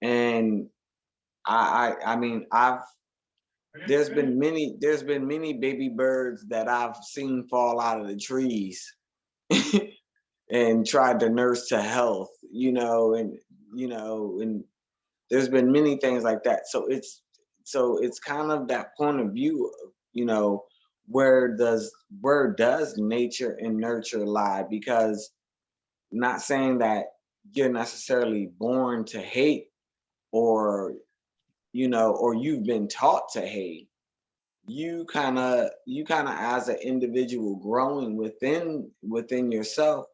And I mean there's been many baby birds that I've seen fall out of the trees and tried to nurse to health, and there's been many things like that. So it's kind of that point of view of, where does nature and nurture lie? Because not saying that you're necessarily born to hate, or or you've been taught to hate. You kind of as an individual growing within yourself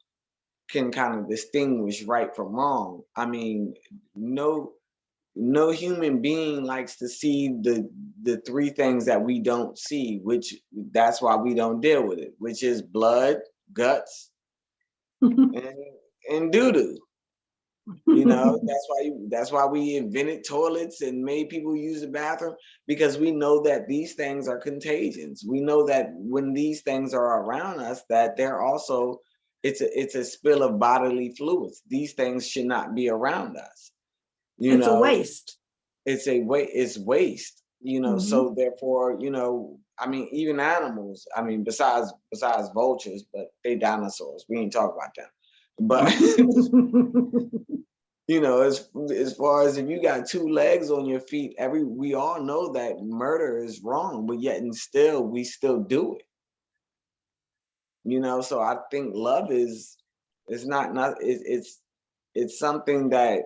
can kind of distinguish right from wrong. I mean, no human being likes to see the three things that we don't see, which that's why we don't deal with it, which is blood, guts, and doo-doo. That's why we invented toilets and made people use the bathroom, because we know that these things are contagions. We know that when these things are around us, that they're also it's a spill of bodily fluids. These things should not be around us. You It's a know, waste. it's waste. So therefore, I mean, even animals, I mean, besides vultures, but they dinosaurs. We ain't talk about them. But as far as if you got two legs on your feet, we all know that murder is wrong, but yet and still we still do it. So I think love is not it's something that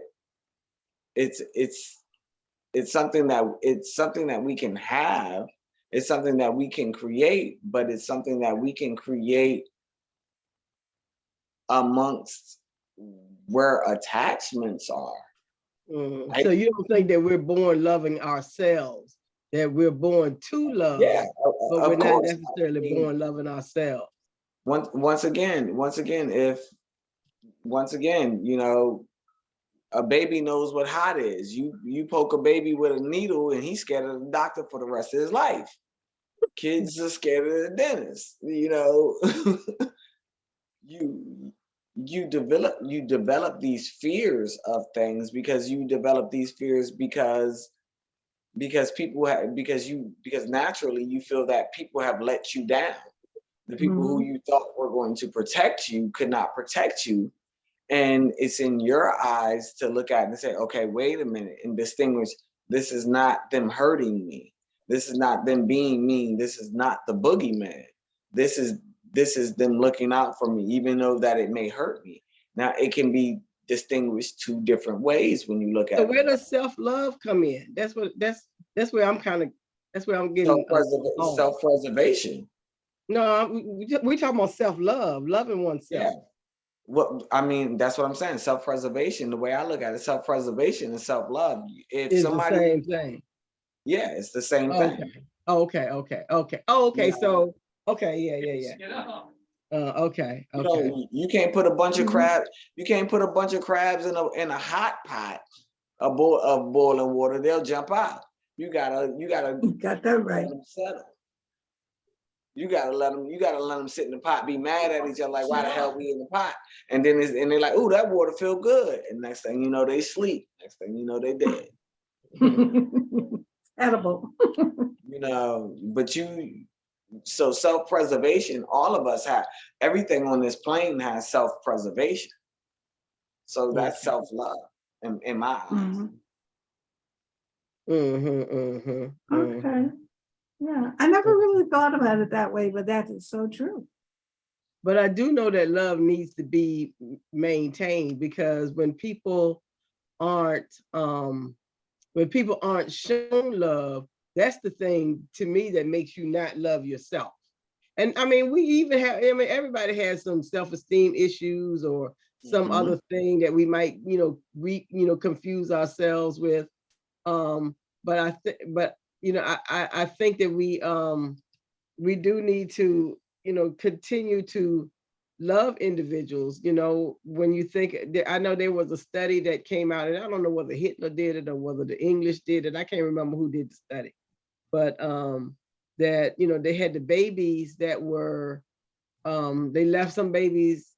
it's it's it's something that we can have. It's something that we can create, but it's something that we can create amongst where attachments are. Right? So you don't think that we're born loving ourselves, that we're born to love, Yeah, but we're of not course. necessarily I mean, born loving ourselves. once again, if once again, you know, a baby knows what hot is. You poke a baby with a needle and he's scared of the doctor for the rest of his life. Kids are scared of the dentist, you know. you you develop these fears of things because you develop these fears because people have because naturally you feel that people have let you down. The people who Mhm. you thought were going to protect you could not protect you. And it's in your eyes to look at and say, okay, wait a minute, and distinguish, this is not them hurting me. This is not them being mean. This is not the boogeyman. This is this is them looking out for me, even though that it may hurt me. Now it can be distinguished two different ways when you look So at it. where does self-love come in? That's where I'm kind of, that's where I'm getting lost. Self-preservation. No, we talking about self-love, loving Yeah. oneself. What I mean, that's what I'm saying. Self-preservation, the way I look at it, self-preservation and self-love. If Is the somebody, same thing. yeah, it's the same thing. Okay. Okay. Oh, You okay. know, So, okay. Yeah. Okay. you know, Okay. you can't put a bunch of Mhm. crabs. You can't put a bunch of crabs in a hot pot of boiling water. They'll jump out. You gotta You got that let right. them settle. You gotta let them sit in the pot, be mad at each other, like why the hell we in the pot? And then they're like, ooh, that water feel good. And next thing you know, they sleep. Next thing you know, they dead. Edible. You know, but so self-preservation, all of us have everything on this plane has self-preservation. So that's Okay. self-love in my eyes. Mhm. Mm-hmm. Okay. Yeah. I never really thought about it that way, but that is so true. But I do know that love needs to be maintained, because aren't um when people aren't shown love, that's the thing to me that makes you not love yourself. And I mean, we even have, I mean, everybody has some self-esteem issues or some Mhm. other thing that we might, confuse ourselves with. But I think that we do need to, continue to love individuals. When you think, I know there was a study that came out, and I don't know whether Hitler did it or whether the English did it. I can't remember who did the study, but that, they had the babies that were, they left some babies,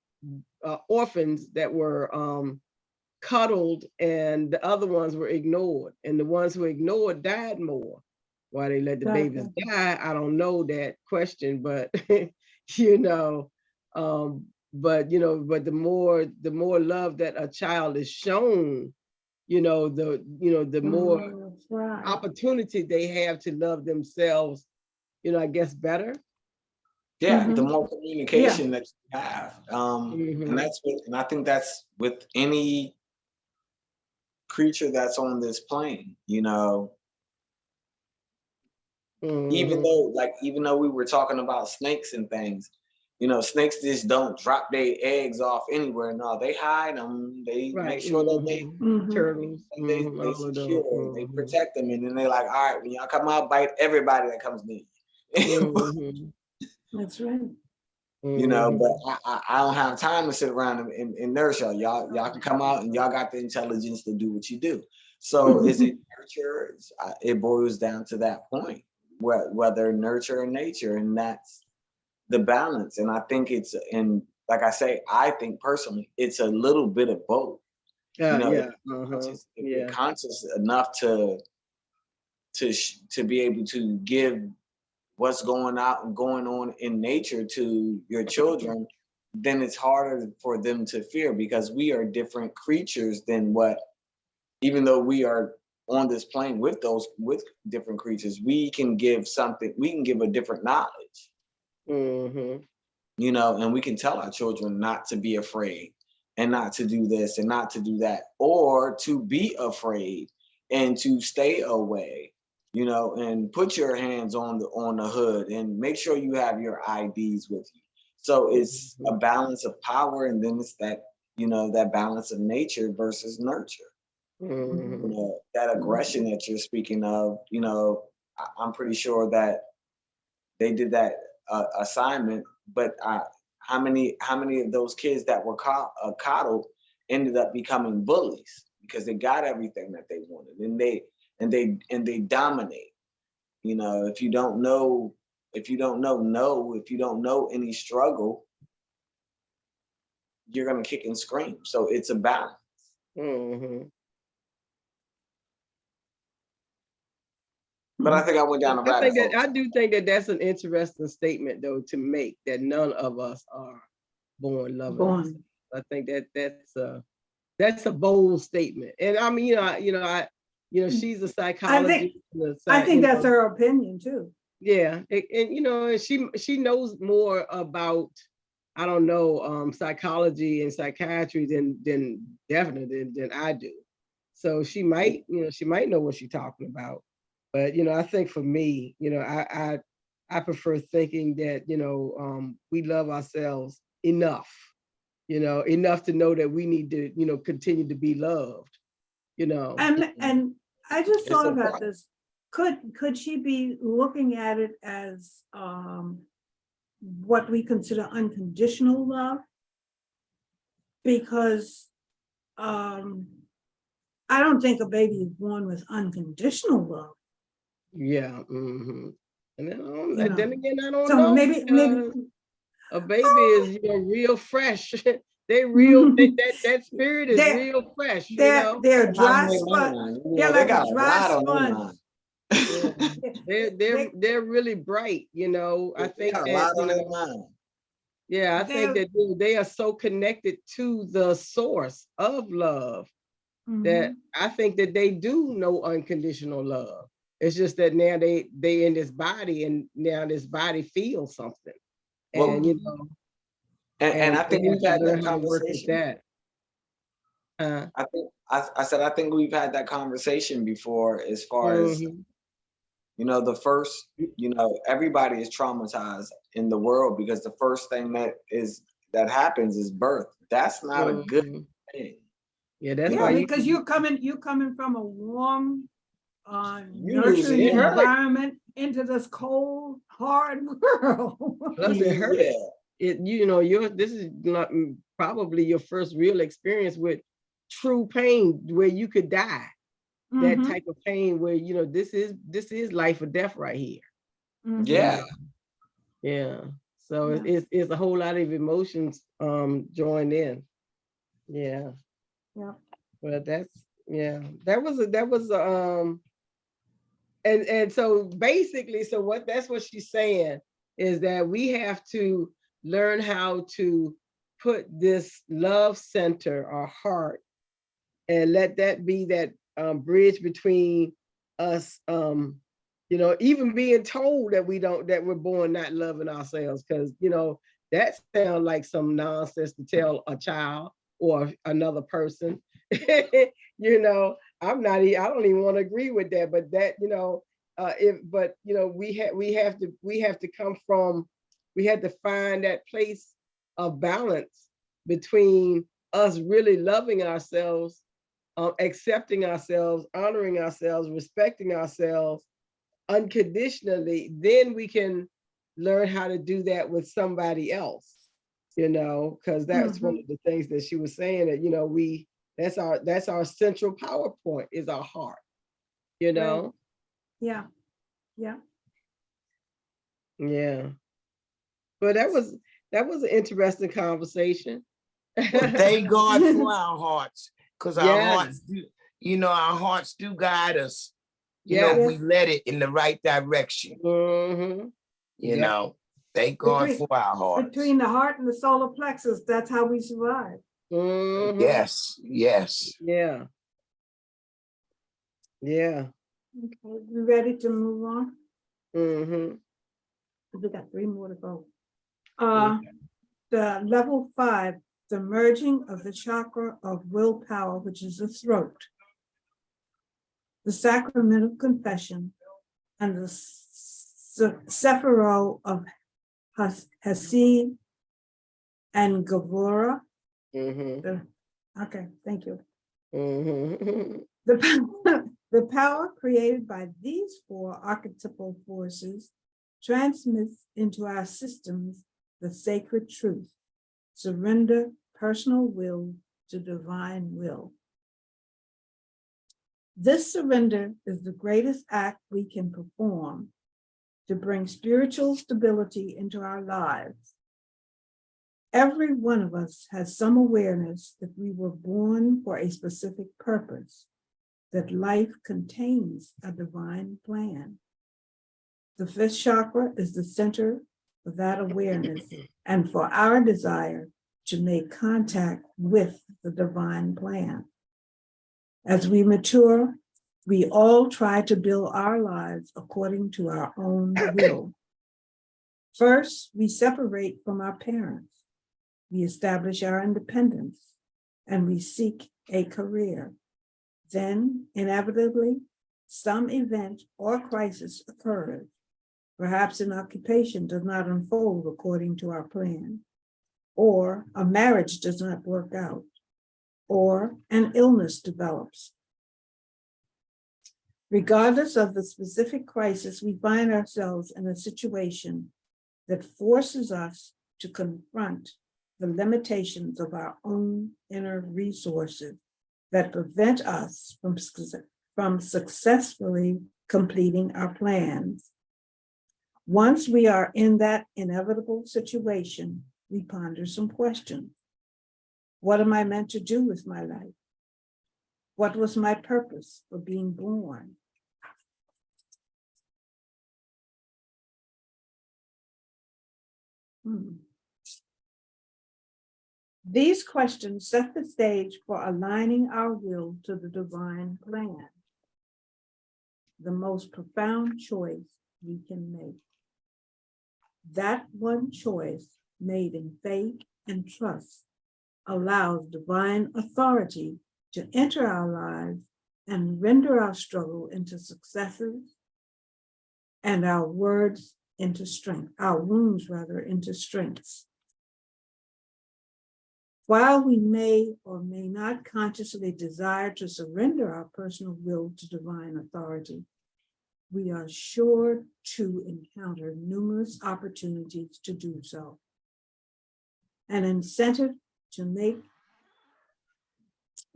orphans, that were cuddled, and the other ones were ignored, and the ones who ignored died more. Why they let the babies Gotcha. die, I don't know that question, but you know, but the more love that a child is shown, the more That's right. opportunity they have to love themselves, I guess better. Yeah, the Mhm. more Yeah. communication that you have, and Hmm. and I think that's with any creature that's on this plane. You know, Hmm. even though we were talking about snakes and things, you know, snakes just don't drop their eggs off anywhere. No, they hide them. They make Right. sure that they Mhm. Turtles. they All of those. secure, they protect them, and then they're like, all right, when y'all come out, bite everybody that comes near you. Hmm. That's right. You know, but Hmm. I don't have time to sit around and nurse y'all. Y'all can come out and y'all got the intelligence to do what you do. So is it nurture? It boils down to that point, whether nurture or nature, and that's the balance. And I think like I say, I think personally, it's a little bit of both. You know, Yeah. if you're Yeah. conscious enough to be able to give what's going out and going on in nature to your children, then it's harder for them to fear, because we are different creatures than what, even though we are on this plane with different creatures, we can give a different knowledge, Hmm. you know, and we can tell our children not to be afraid and not to do this and not to do that, or to be afraid and to stay away, you know, and put your hands on the hood and make sure you have your IDs with you. So it's a balance of power, and then it's that, you know, that balance of nature versus nurture. Mhm. That aggression that you're speaking of, I'm pretty sure that they did that assignment, but how many of those kids that were coddled ended up becoming bullies because they got everything that they wanted, and they dominate. If you don't know, if you don't know any struggle, you're gonna kick and scream. So it's a balance. Mhm. But I think I went down a rabbit hole. I do think that that's an interesting statement though to make, that none of us are born loving ourselves. Born. I think that's a bold statement. And I mean, she's a psychologist. I think that's her opinion too. Yeah, and she knows more about, I don't know, psychology and psychiatry than definitely than I do. So she might know what she's talking about. But I think for me, I prefer thinking that we love ourselves enough, enough to know that we need to continue to be loved. And I just It's thought a about pro- this. Could she be looking at it as what we consider unconditional love? Because I don't think a baby is born with unconditional love. Yeah. Hmm. And then, You know. then again, I don't So know, maybe because a baby is real fresh. They real that spirit is they're real fresh. they're a lot on dry their sponge. mind. They're They like got a a dry lot on their sponge. mind. Yeah. They're really bright. I They think got a that lot on their mind. yeah, I think They're- that they are so connected to the source of love that I think that they do know unconditional love. It's just that now they in this body, and now this body feels something, Well, and and I they think have we've to had that learn how to work with conversation. that. I said I think we've had that conversation before, as far as Mhm. the first, everybody is traumatized in the world because the first thing that happens is birth. That's not a good Mhm. thing. Yeah, that's Yeah, why because you're coming from a warm, You losing nurturing it your mind. hurt. environment into this cold, hard world. Plus it hurt. Yeah. This is not probably your first real experience with true pain where you could die. That Mhm, type of pain where this is life or death right here. mhm. Yeah. Yeah. So Yeah. it's a whole lot of emotions joined in. Yeah. Yeah. But that was and so basically, that's what she's saying, is that we have to learn how to put this love center or heart, and let that be that bridge between us, even being told that we're born not loving ourselves, because that sounds like some nonsense to tell a child or another person. I don't even want to agree with that, but that we have to come from, we had to find that place of balance between us really loving ourselves, accepting ourselves, honoring ourselves, respecting ourselves unconditionally. Then we can learn how to do that with somebody else, because that's one of the things that she was saying, that that's our central power point, is our heart, Right. Yeah. Yeah. Yeah. But that was an interesting conversation. Well, thank God for our hearts, because Yeah. our hearts do guide us. Yeah. We led it in the right direction. Mm-hmm. Yeah. Thank God for our hearts. Between the heart and the solar plexus, that's how we survive. Mm-hmm. Yes. Yeah. Yeah. Okay, you ready to move on? Mm-hmm. We got 3 more to go. Okay. The level 5, the merging of the chakra of willpower, which is the throat, the sacrament of confession, and the sephiro of Hasid and Gavura. Mm-hmm. Okay, thank you. Mm-hmm. The power created by these four archetypal forces transmits into our systems the sacred truth: surrender personal will to divine will. This surrender is the greatest act we can perform to bring spiritual stability into our lives. Every one of us has some awareness that we were born for a specific purpose, that life contains a divine plan. The fifth chakra is the center of that awareness and for our desire to make contact with the divine plan. As we mature, we all try to build our lives according to our own will. First, we separate from our parents. We establish our independence and we seek a career. Then, inevitably, some event or crisis occurs. Perhaps an occupation does not unfold according to our plan, or a marriage does not work out, or an illness develops. Regardless of the specific crisis, we find ourselves in a situation that forces us to confront the limitations of our own inner resources that prevent us from successfully completing our plans. Once we are in that inevitable situation, we ponder some questions. What am I meant to do with my life? What was my purpose for being born? These questions set the stage for aligning our will to the divine plan, the most profound choice we can make. That one choice, made in faith and trust, allows divine authority to enter our lives and render our struggle into successes and our wounds into strengths. While we may or may not consciously desire to surrender our personal will to divine authority, we are sure to encounter numerous opportunities to do so. An incentive to make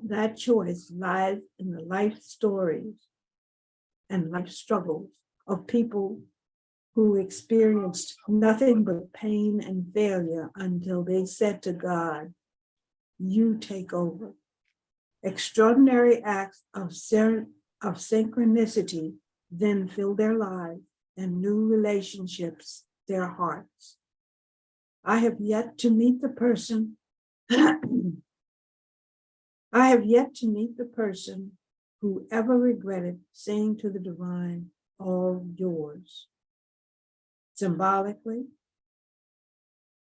that choice lies in the life stories and life struggles of people who experienced nothing but pain and failure until they said to God, "You take over." Extraordinary acts of synchronicity then fill their lives and new relationships their hearts. I have yet to meet the person who ever regretted saying to the divine, "All yours." Symbolically,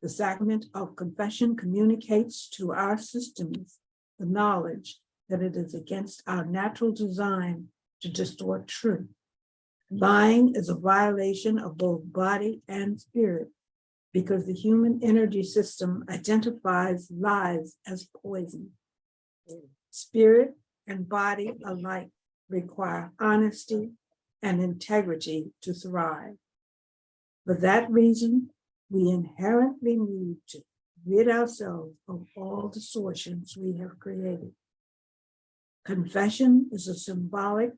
the sacrament of confession communicates to our systems the knowledge that it is against our natural design to distort truth. Lying is a violation of both body and spirit because the human energy system identifies lies as poison. Spirit and body alike require honesty and integrity to thrive. For that reason, we inherently need to rid ourselves of all distortions we have created. Confession is a symbolic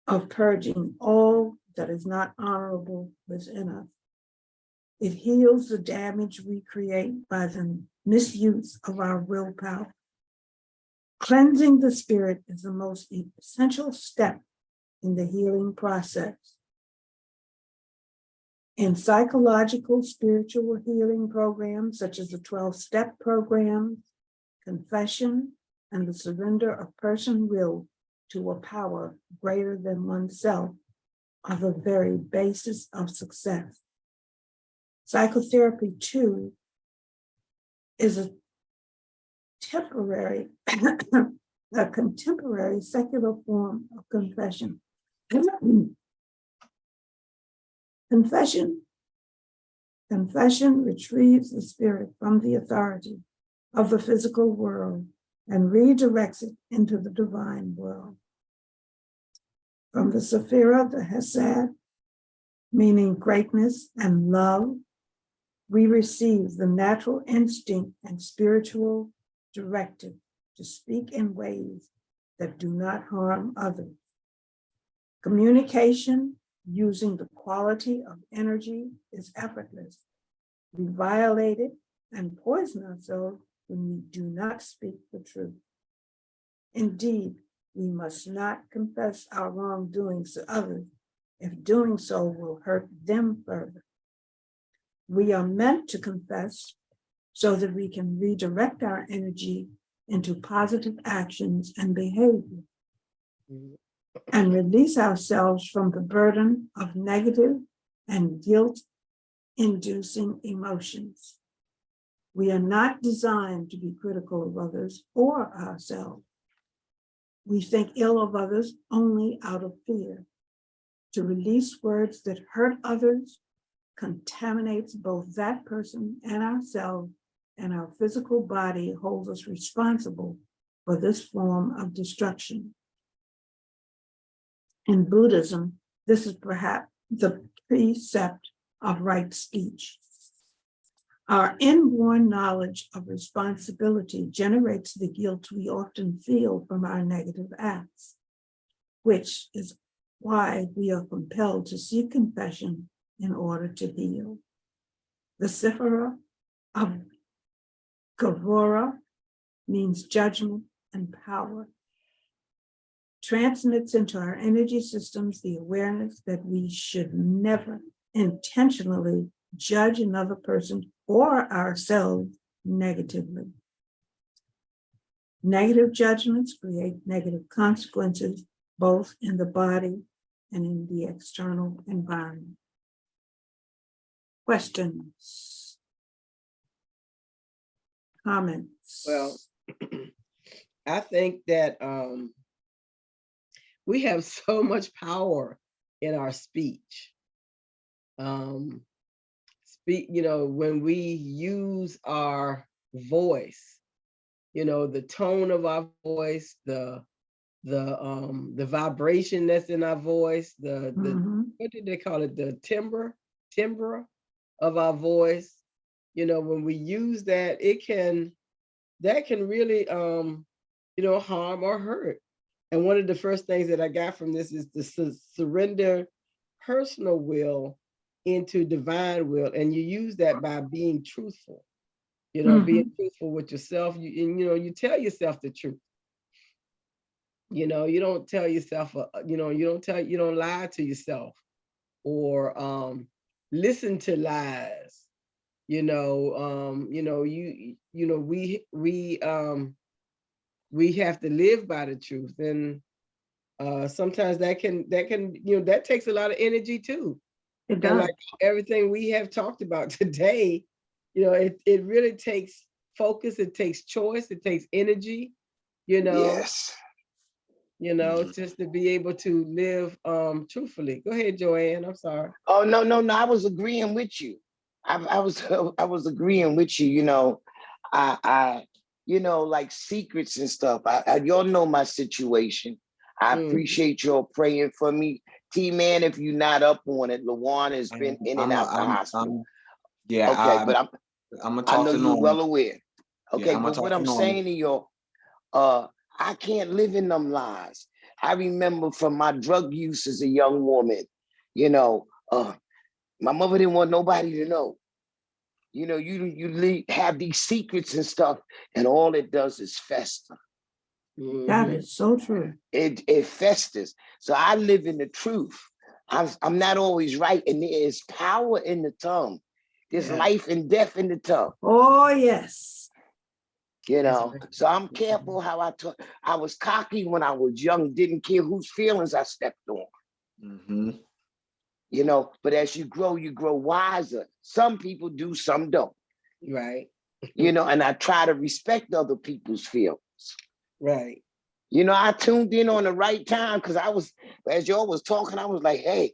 of purging all that is not honorable within us. It heals the damage we create by the misuse of our willpower. Cleansing the spirit is the most essential step in the healing process. In psychological, spiritual healing programs, such as the 12-step programs, confession and the surrender of personal will to a power greater than oneself are the very basis of success. Psychotherapy, too, is a contemporary secular form of confession. Confession retrieves the spirit from the authority of the physical world and redirects it into the divine world. From the Sephira, the Hesed, meaning greatness and love, we receive the natural instinct and spiritual directive to speak in ways that do not harm others. Communication using the quality of energy is effortless. We violate it and poison ourselves when we do not speak the truth. Indeed, we must not confess our wrongdoings to others, if doing so will hurt them further. We are meant to confess so that we can redirect our energy into positive actions and behavior and release ourselves from the burden of negative and guilt-inducing emotions. We are not designed to be critical of others or ourselves. We think ill of others only out of fear. To release words that hurt others contaminates both that person and ourselves, and our physical body holds us responsible for this form of destruction. In Buddhism, this is perhaps the precept of right speech. Our inborn knowledge of responsibility generates the guilt we often feel from our negative acts, which is why we are compelled to seek confession in order to heal. The Sephira of Gavura means judgment and power. Transmits into our energy systems the awareness that we should never intentionally judge another person or ourselves negatively. Negative judgments create negative consequences, both in the body and in the external environment. Questions? Comments? Well, I think that we have so much power in our speech. When we use our voice, the tone of our voice, the vibration that's in our voice, what did they call it? The timbre of our voice. When we use that, that can really harm or hurt. And one of the first things that I got from this is to surrender personal will into divine will. And you use that by being truthful, being truthful with yourself. You tell yourself the truth. You don't tell yourself, you don't lie to yourself or listen to lies. We have to live by the truth, and sometimes that takes a lot of energy too. It does. And like everything we have talked about today, it really takes focus, it takes choice, it takes energy, Yes. just to be able to live truthfully. Go ahead, Joanne. I'm sorry. Oh, no, I was agreeing with you. I was agreeing with you, I like secrets and stuff. Y'all know my situation. I appreciate y'all praying for me. T-Man, if you're not up on it, Lawan has been in and out the hospital. Yeah. Okay, but I'm gonna I talk know to you're Norman. well aware. Okay, Yeah, but what I'm saying to y'all, I can't live in them lies. I remember from my drug use as a young woman, my mother didn't want nobody to know. You have these secrets and stuff, and all it does is fester. That is so true. It festers. So I live in the truth. I'm not always right, and there is power in the tongue. There's life and death in the tongue. Oh, yes. So I'm careful how I talk. I was cocky when I was young, didn't care whose feelings I stepped on. But as you grow wiser. Some people do, some don't. Right. And I try to respect other people's feelings. Right. I tuned in on the right time because as y'all was talking, I was like, hey,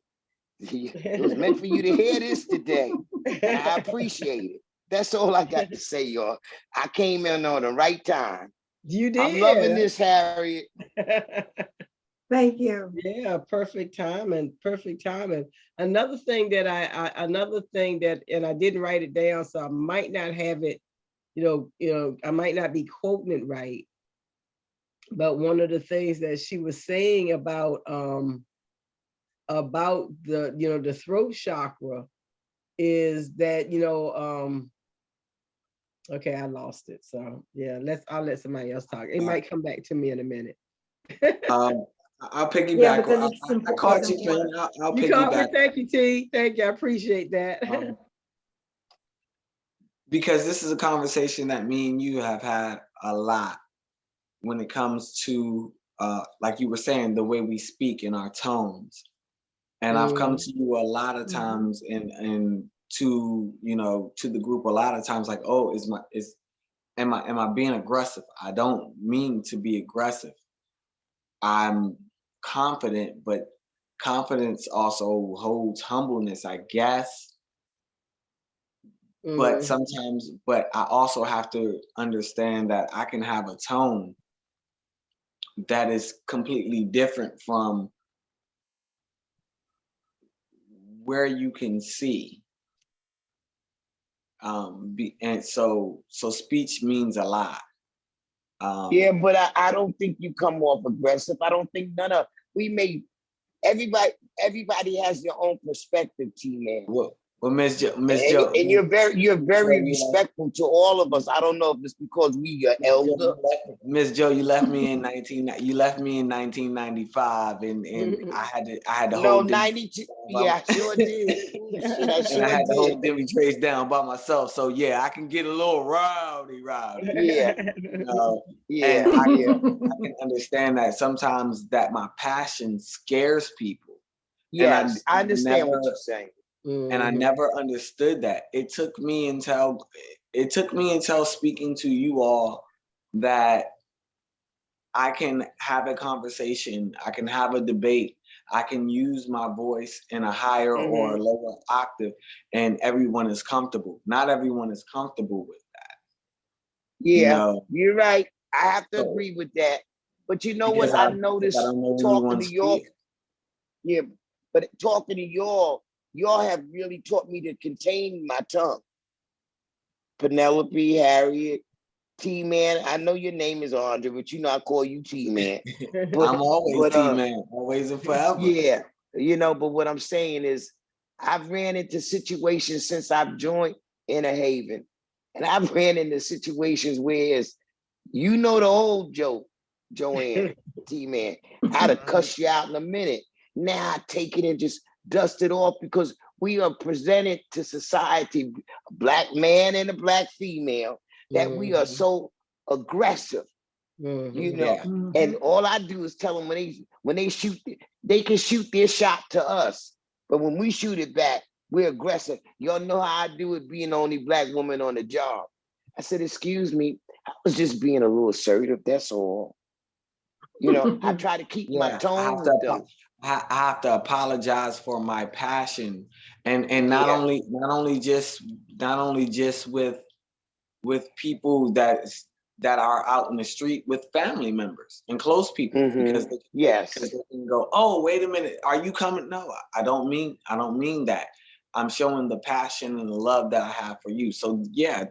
it was meant for you to hear this today. And I appreciate it. That's all I got to say, y'all. I came in on the right time. You I'm loving did. this, Harriet. Thank you. Yeah, perfect timing, perfect timing. Another thing that another thing that, and I didn't write it down, so I might not have it, I might not be quoting it right. But one of the things that she was saying about the, the throat chakra is that, okay, I lost it. So yeah, I'll let somebody else talk. It might come back to me in a minute. Um, I'll Yeah, piggyback. because it's I important. caught you, Finn. I'll You called me. piggyback. Thank you, T. Thank you. I appreciate that. Because this is a conversation that me and you have had a lot when it comes to, like you were saying, the way we speak in our tones. And I've come to you a lot of times and to, to the group a lot of times, like, oh, am I being aggressive? I don't mean to be aggressive. I'm confident, but confidence also holds humbleness, I guess. But sometimes, but I also have to understand that I can have a tone that is completely different from where you can see. And so speech means a lot. Yeah, but I don't think you come off aggressive. I don't think we may, everybody has their own perspective, T-Man. Well, Miss Joe, And you're very respectful to all of us. I don't know if it's because we your elder. Miss Joe, you left me in 1995, and I had to No, hold 92. Yeah, I sure did. Shit, I sure and I had to hold did. Demi Trace down by myself. So yeah, I can get a little rowdy. Yeah, And yeah, I yeah. can understand that sometimes that my passion scares people. Yes, I understand never what you're saying. and I never understood that. It took me until speaking to you all that I can have a conversation, I can have a debate, I can use my voice in a higher or a lower octave, and everyone is comfortable. Not everyone is comfortable with that. Yeah, you're right. I have to So, agree with that. But you know because what I I noticed don't know talking to everyone's y'all? fear. Yeah, but talking to y'all have really taught me to contain my tongue. Penelope, Harriet, T-Man. I know your name is Andre, but I call you T-Man. I'm always T-Man, always and forever. Yeah, but what I'm saying is I've ran into situations since I've joined Inner Haven. And I've ran into situations where it's, the old joke, Joanne, T-Man. I'd have cussed you out in a minute. Now I take it and just dust it off because we are presented to society, a black man and a black female, that we are so aggressive, Yeah. and all I do is tell them when they shoot, they can shoot their shot to us. But when we shoot it back, we're aggressive. Y'all know how I do it being the only black woman on the job. I said, excuse me, I was just being a little assertive, that's all. I try to keep my tone with them. I have to apologize for my passion, and not only just with people that are out in the street, with family members and close people, because they can go, oh, wait a minute, are you coming? No, I don't mean that. I'm showing the passion and the love that I have for you. So yeah,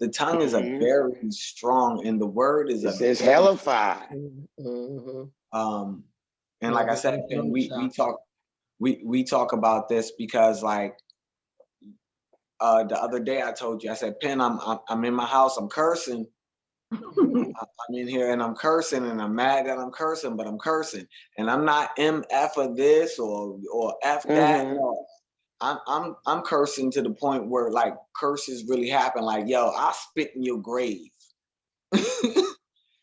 the tongue is a very strong, and the word is It's hellified. And like I said, and we talk about this because, like, the other day I told you, I said, Penn, I'm in my house, I'm cursing. I'm in here and I'm cursing, and I'm mad that I'm cursing, but I'm cursing, and I'm not MF of this or F that. No, I'm cursing to the point where, like, curses really happen. Like, yo, I'll spit in your grave.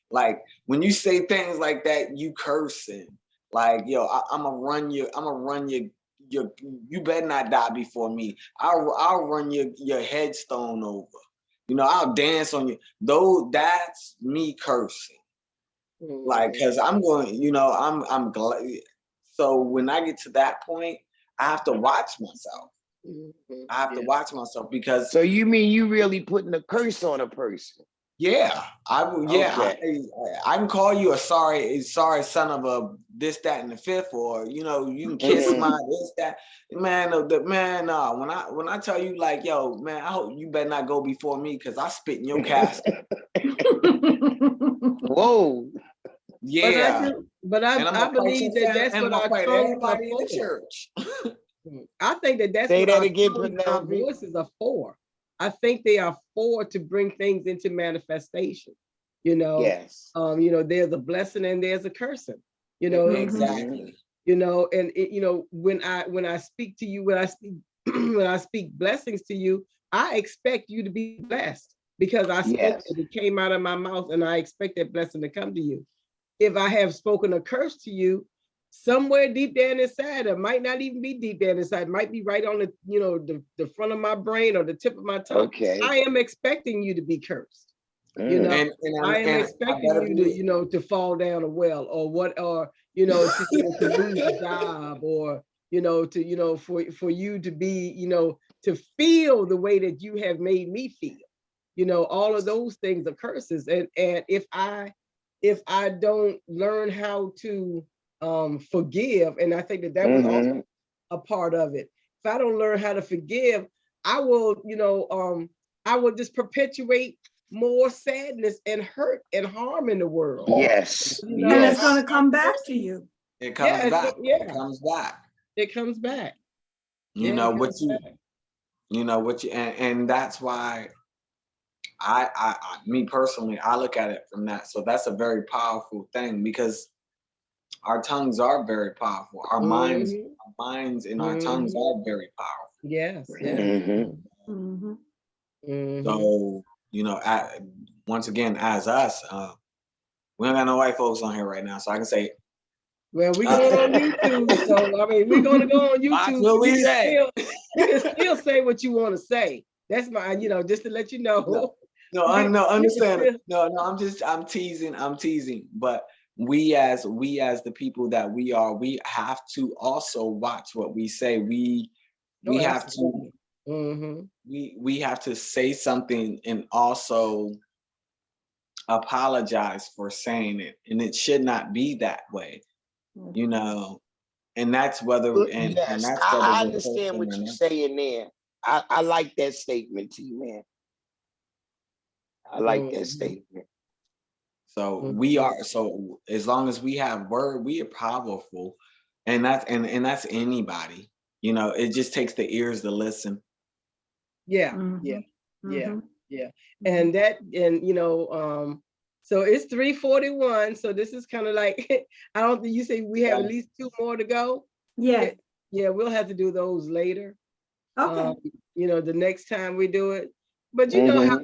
Like, when you say things like that, you cursing. Like, yo, I'm gonna run your, you better not die before me. I'll run your headstone over. I'll dance on you. Though that's me cursing. Like, cause I'm going, I'm glad. So when I get to that point, I have to watch myself. I have to watch myself, because. So you mean you really putting a curse on a person? Yeah, I will. Yeah, Okay. I can call you a sorry son of a this, that, and the fifth, or you know, you can kiss Mhm. my this, that. Man, the man. When I tell you like, yo, man, I hope you better not go before me because I spit in your casket. Whoa. But I Yeah, do, but and I'm I gonna fight believe your that family, that's and I'm what gonna our fight tongues are everybody in the for. church. I think that that's Say what that our again, tongues, our Penelope. voices are for. I think they are for to bring things into manifestation. You know, Yes. there's a blessing and there's a cursing. You know, Mhm. Exactly. and when I speak to you, when I speak when I speak blessings to you, I expect you to be blessed because I spoke Yes. it. It came out of my mouth, and I expect that blessing to come to you. If I have spoken a curse to you, somewhere deep down inside, it might not even be deep down inside, it might be right on the front of my brain or the tip of my tongue. Okay. I am expecting you to be cursed. You know, Mm. I am And I expecting better you to, be. to fall down a well or what, or, to lose a job or, for you to be, to feel the way that you have made me feel. All of those things are curses. And if I don't learn how to forgive, and I think that was also Mhm. a part of it. If I don't learn how to forgive, I will, I will just perpetuate more sadness and hurt and harm in the world. Yes. You And know, it's Yes. gonna come back to you. It comes yeah, back. It yeah, comes back. it comes back. You Yeah, know it what comes you. back. You know what you. And that's why me personally, I look at it from that. So that's a very powerful thing because our tongues are very powerful. Mhm, Our minds and our tongues mhm. are very powerful. Yes, yes. Mhm. Mhm. Mhm. So, once again, as us, we don't got no white folks on here right now. So I can say, Well, we're uh, going on YouTube, so I mean, we're going to go on watch YouTube, what so we say. you can still say what you want to say. That's my, just to let you No, know. no, You can understand it. still, No, I'm teasing. But we as the people that we are, we have to also watch what we say. oh, We have to absolutely. Mm-hmm. we have to say something and also apologize for saying it. And it should not be that way, you know. And that's whether Well, and yes, that's whether I we're understand Christian what or you're not. saying there. I like that statement, T man. I like that Mm-hmm. statement. So we Mm-hmm. are so as long as we have word, we are powerful. And that's anybody. You know, it just takes the ears to listen. Yeah, yeah, Mhm. yeah, Mhm. yeah. Mhm. And so it's 3:41. So this is kind of like I don't think you say we have at Okay. least two more to go. Yeah, Yes. yeah, we'll have to do those later. Okay. The next time we do it. But Hmm.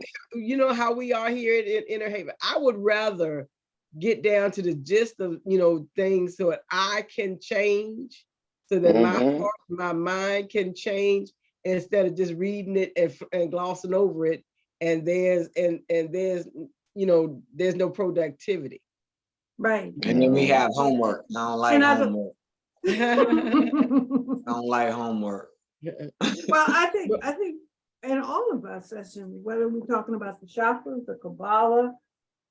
how we are here in Inner Haven. I would rather get down to the gist of things so that I can change, so that my Hmm. heart, my mind can change instead of just reading it and glossing over it. And there's no productivity. Right. And then we Hmm. have homework. I don't like And I don't. homework. I don't like homework. Well, I think in all of our sessions, whether we're talking about the chakras, the Kabbalah,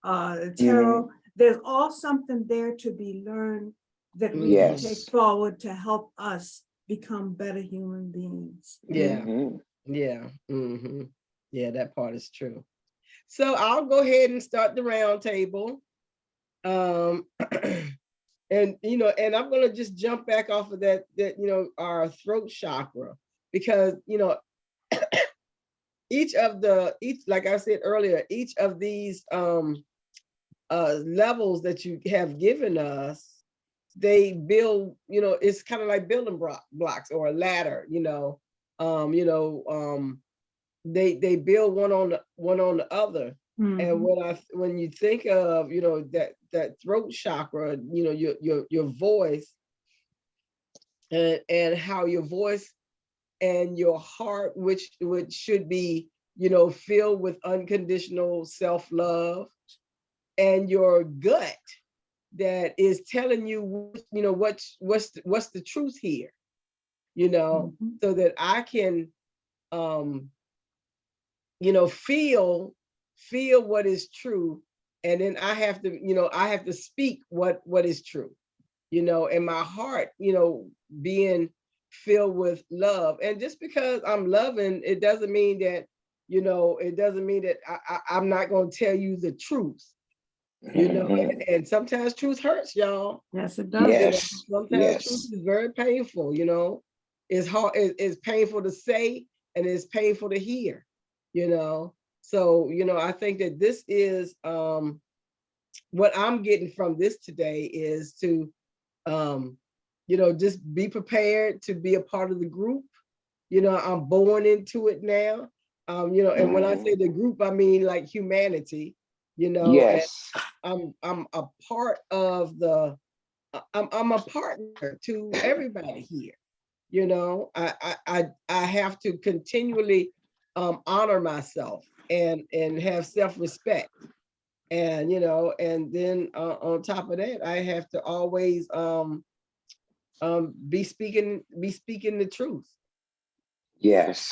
the Hmm. tarot, there's all something there to be learned that we can Mhm. take Yes. forward to help us become better human beings. Yeah, Hmm. yeah, yeah. That part is true. So I'll go ahead and start the round table. Um, and I'm gonna just jump back off of that our throat chakra, because each like I said earlier, each of these levels that you have given us, they build, it's kind of like building blocks or a ladder, um, you know, um, they build one on the other. And Mhm. when you think of that throat chakra, your voice, and how your voice and your heart, which should be filled with unconditional self-love, and your gut that is telling you what's the truth here, Mhm. so that I can um feel feel what is true, and then I have to, I have to speak what is true, and my heart, being filled with love. And just because I'm loving, it doesn't mean that, I'm not going to tell you the truth, and sometimes truth hurts, y'all. Yes, it does. Yes, Sometimes truth yes, is very painful, it's hard, it's painful to say, and it's painful to hear, so I think that this is what I'm getting from this today is to just be prepared to be a part of the group. I'm born into it now. And when I say the group, I mean like humanity, and yes, I'm a part of I'm a partner to everybody here. I have to continually honor myself and have self-respect. And and then on top of that, I have to always be speaking the truth. yes.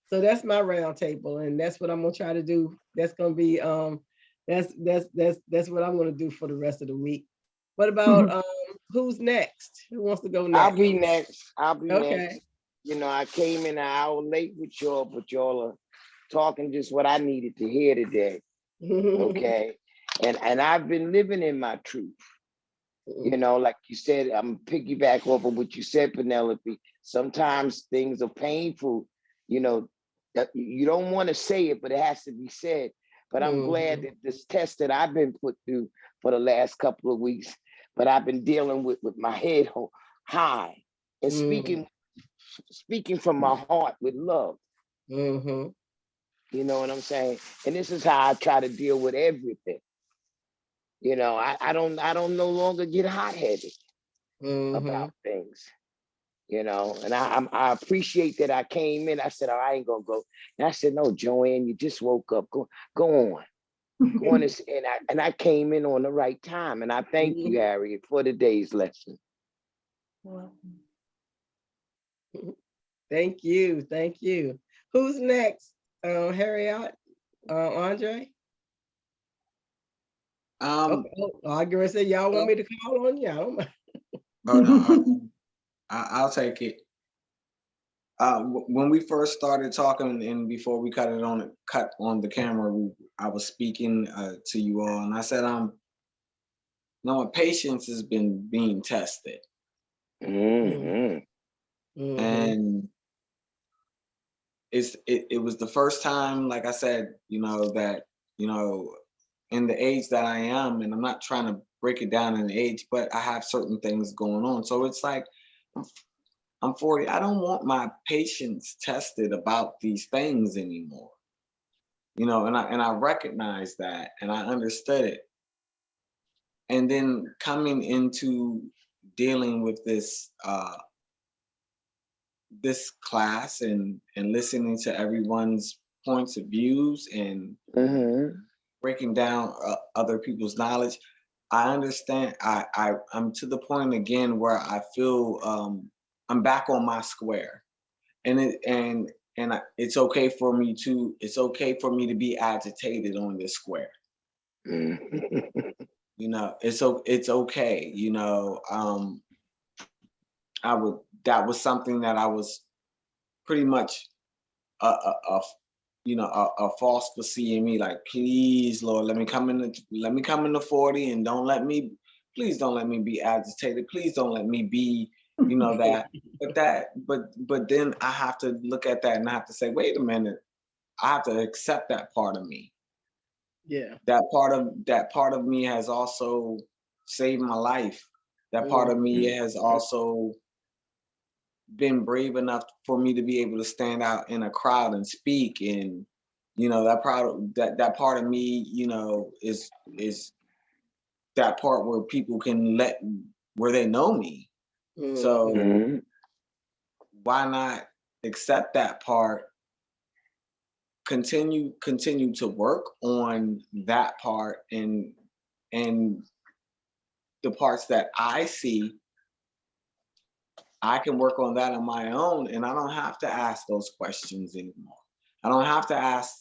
So that's my round table, and that's what I'm gonna try to do. That's gonna be that's what I'm gonna do for the rest of the week. What about who's next? Who wants to go I'll next? be next. I'll be Okay. next. I came in an hour late with y'all, but y'all are talking just what I needed to hear today. Okay. And I've been living in my truth. Like you said, I'm piggyback off of what you said, Penelope. Sometimes things are painful, that you don't want to say it, but it has to be said. But I'm glad that this test that I've been put through for the last couple of weeks, but I've been dealing with my head high and speaking from my heart with love. You know what I'm saying? And this is how I try to deal with everything. I don't no longer get hot-headed about things. And I appreciate that I came in. I said, oh, I ain't gonna go. And I said, no, Joanne, you just woke up. Go on. Go on and I came in on the right time. And I thank you, Harriott, for today's lesson. Thank you. Thank you. Who's next? Harriott? Andre? I gonna say y'all want me to call on y'all. Oh no, I'll take it. When we first started talking, and before we cut on the camera, I was speaking to you all, and I said, my patience has been being tested, and it was the first time, like I said, that in the age that I am, and I'm not trying to break it down in age, but I have certain things going on. So it's like, I'm 40. I don't want my patience tested about these things anymore. And I recognize that, and I understood it. And then coming into dealing with this this class and listening to everyone's points of views and breaking down other people's knowledge, I understand. I'm to the point again where I feel I'm back on my square, and it's okay for me to be agitated on this square. It's okay. That was something that I was pretty much a false for seeing me, like, please, Lord, let me come into 40, and please don't let me be agitated. Please don't let me be, but then I have to look at that and I have to say, wait a minute, I have to accept that part of me. Yeah. That part of me has also saved my life. That part of me has also been brave enough for me to be able to stand out in a crowd and speak. And that part of me, is that part where people where they know me. So why not accept that part, continue to work on that part, and the parts that I see, I can work on that on my own, and I don't have to ask those questions anymore. I don't have to ask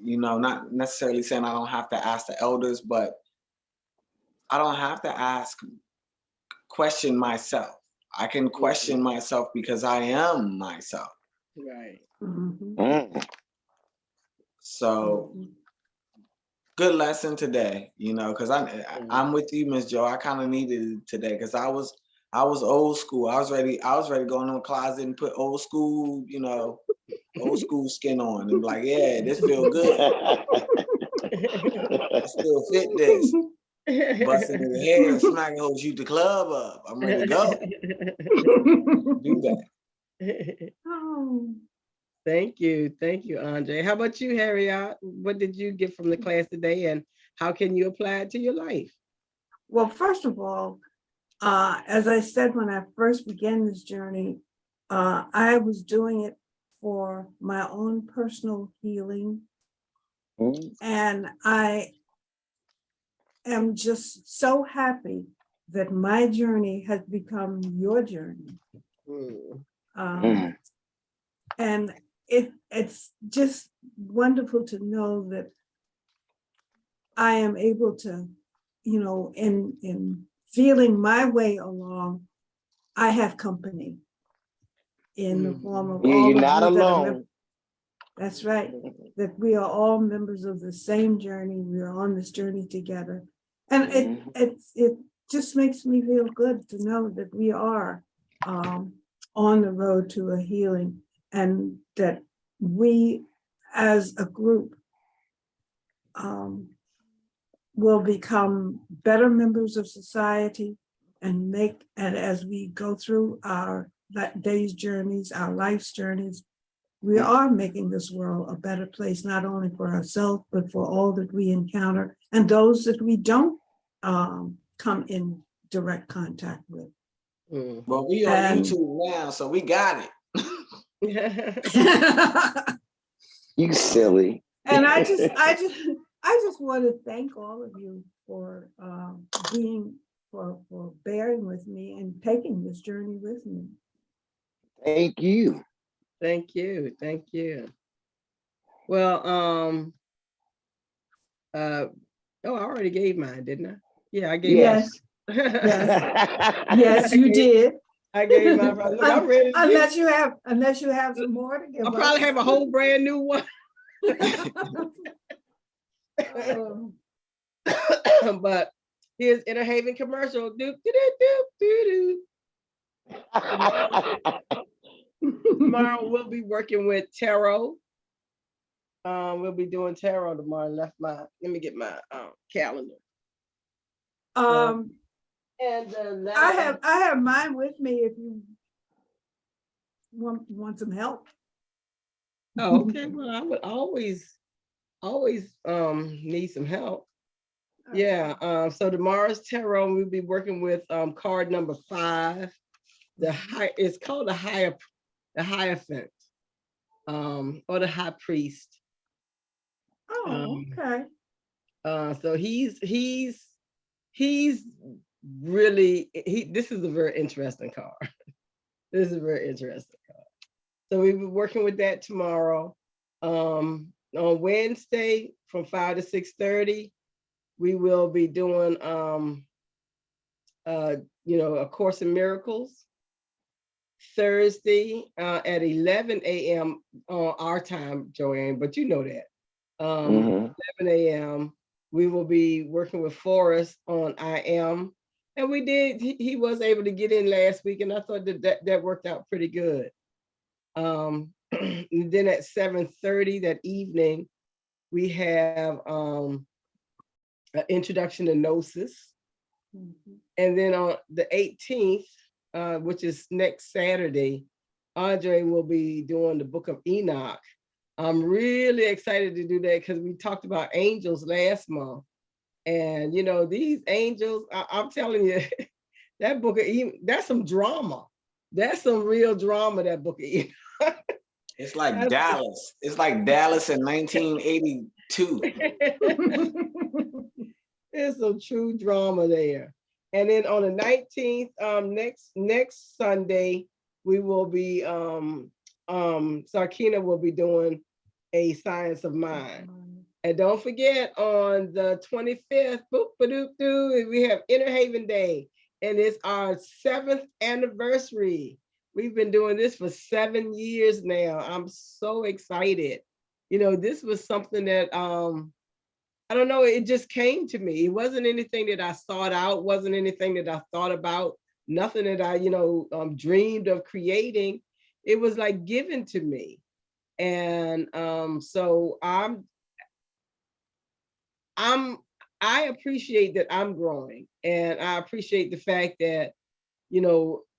you know, not necessarily saying I don't have to ask the elders, but I don't have to question myself. I can question myself because I am myself. Right. Mhm, Mm. So mhm. good lesson today, you know, because I'm with you, Miss Joe. I kind of needed it today because I was old school. I was ready to go in the closet and put old school, you know, old school skin on and be like, yeah, this feel good. I still fit this. Busting in the head and smacking hoes, shoot the club up. I'm ready to go. Do that. Oh, Thank you, Andre. How about you, Harriet? What did you get from the class today, and how can you apply it to your life? well, first of all, as I said when I first began this journey, I was doing it for my own personal healing, Mm. and I am just so happy that my journey has become your journey. Mm. Um, and it's just wonderful to know that I am able to, you know, in feeling my way along, I have company in the form of all You're of not you that are alone. that's right, that we are all members of the same journey. We are on this journey together. And it just makes me feel good to know that we are on the road to a healing, and that we as a group will become better members of society, and as we go through our day's journeys, our life's journeys, we are making this world a better place, not only for ourselves, but for all that we encounter and those that we don't come in direct contact with. But we on And YouTube now, so we got it. You silly. and I just want to thank all of you for for bearing with me and taking this journey with me. Thank you. Thank you. Well, oh, I already gave mine, didn't I? Yeah, I gave my. Yes, yes, you did. I gave my. Look, I'm ready to give. Unless you have some more to give I'll us. probably have a whole brand new one. But here's Inner Haven commercial. Doop, doop, doop, doop, doop. Tomorrow we'll be working with tarot. We'll be doing tarot tomorrow. Let me get my calendar. And I have mine with me if you want some help. Oh, okay. Well, I would always need some help. Yeah. So tomorrow's tarot, we'll be working with card number 5. It's called the Hierophant, or the High Priest. Oh, okay. So he's really this is a very interesting card. This is a very interesting card. So we'll be working with that tomorrow. On Wednesday from 5 to 6:30, we will be doing A Course in Miracles. Thursday at 11 a.m. on our time, Joanne, but you know that. 11 a.m. we will be working with Forrest on I Am. And he was able to get in last week, and I thought that worked out pretty good. And then at 7:30 that evening, we have an introduction to Gnosis. And then on the 18th, which is next Saturday, Andre will be doing the Book of Enoch. I'm really excited to do that because we talked about angels last month. And, these angels, I'm telling you, that Book of Enoch, that's some drama. That's some real drama, that Book of Enoch. It's like Dallas. It's like Dallas in 1982. There's some true drama there. And then on the 19th, next Sunday, we will be Sarkina will be doing A Science of Mind. And don't forget, on the 25th, boop, ba-doop, doo, we have Inner Haven Day, and it's our 7th anniversary. We've been doing this for 7 years now. I'm so excited. You know, this was something that I don't know, it just came to me. It wasn't anything that I sought out, wasn't anything that I thought about, nothing that I, dreamed of creating. It was like given to me. And so I appreciate that I'm growing, and I appreciate the fact that,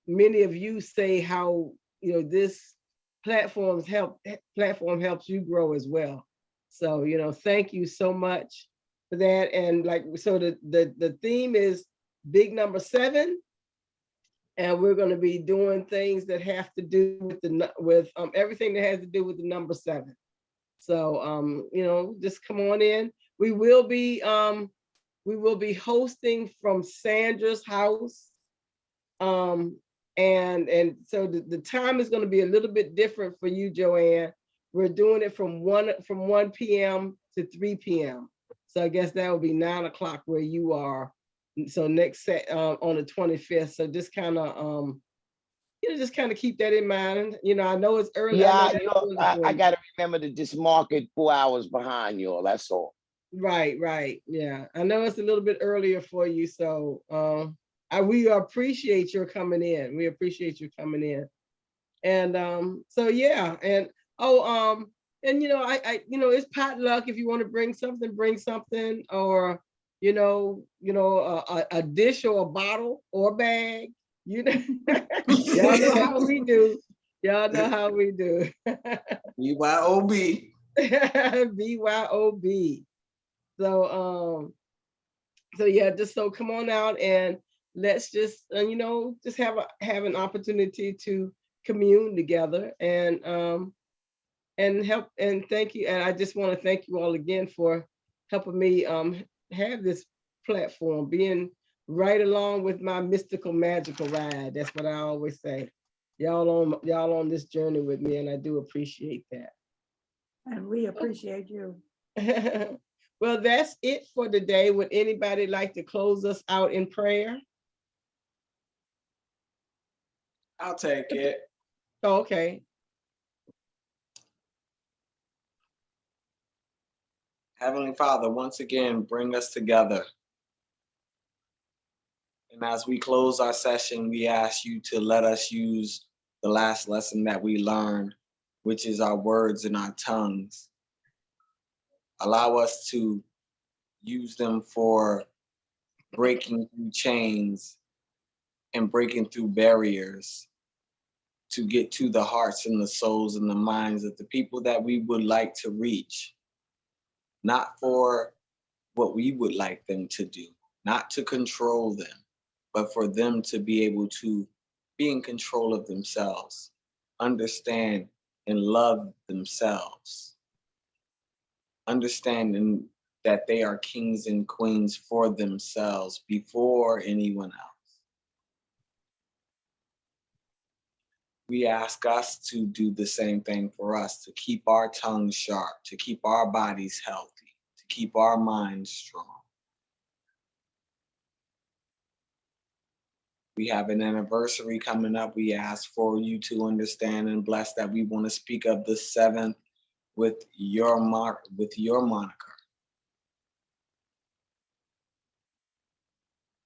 many of you say how, this platform helps you grow as well. So, thank you so much for that. And like, so the theme is big number 7, and we're going to be doing things that have to do with everything that has to do with the number 7. So just come on in. We will be hosting from Sandra's house. And so the time is going to be a little bit different for you, Joanne. We're doing it from 1 p.m. to 3 p.m. So I guess that will be 9 o'clock where you are. So next set on the 25th. So just kind of just kind of keep that in mind. I know it's early. Yeah, I got to remember to just mark it 4 hours behind y'all. That's all. Right. Yeah, I know it's a little bit earlier for you. So we appreciate your coming in. We appreciate you coming in. And so yeah, and and I it's potluck. If you want to bring something, or a dish or a bottle or a bag. Y'all know how we do. Y'all know how we do. BYOB. BYOB. So yeah, just so come on out and let's just just have an opportunity to commune together and help, and thank you. And I just want to thank you all again for helping me have this platform, being right along with my mystical magical ride. That's what I always say. Y'all on this journey with me, and I do appreciate that. And we appreciate you. Well, that's it for today. Would anybody like to close us out in prayer? I'll take it. Okay. Heavenly Father, once again, bring us together. And as we close our session, we ask you to let us use the last lesson that we learned, which is our words and our tongues. Allow us to use them for breaking through chains and breaking through barriers to get to the hearts and the souls and the minds of the people that we would like to reach. Not for what we would like them to do, not to control them, but for them to be able to be in control of themselves, understand and love themselves, understanding that they are kings and queens for themselves before anyone else. We ask us to do the same thing for us, to keep our tongues sharp, to keep our bodies healthy, to keep our minds strong. We have an anniversary coming up. We ask for you to understand and bless that we want to speak of the 7th with your moniker.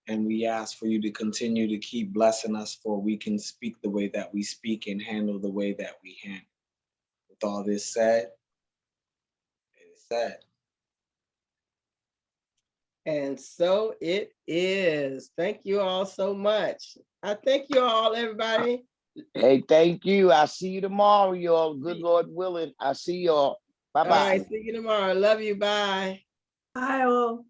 And we ask for you to continue to keep blessing us, for we can speak the way that we speak and handle the way that we handle. With all this said, it is said. And so it is. Thank you all so much. I thank you all, everybody. Hey, thank you. I'll see you tomorrow, y'all. Good Lord willing. I'll see y'all. Bye-bye. All right, see you tomorrow. Love you. Bye. Bye all.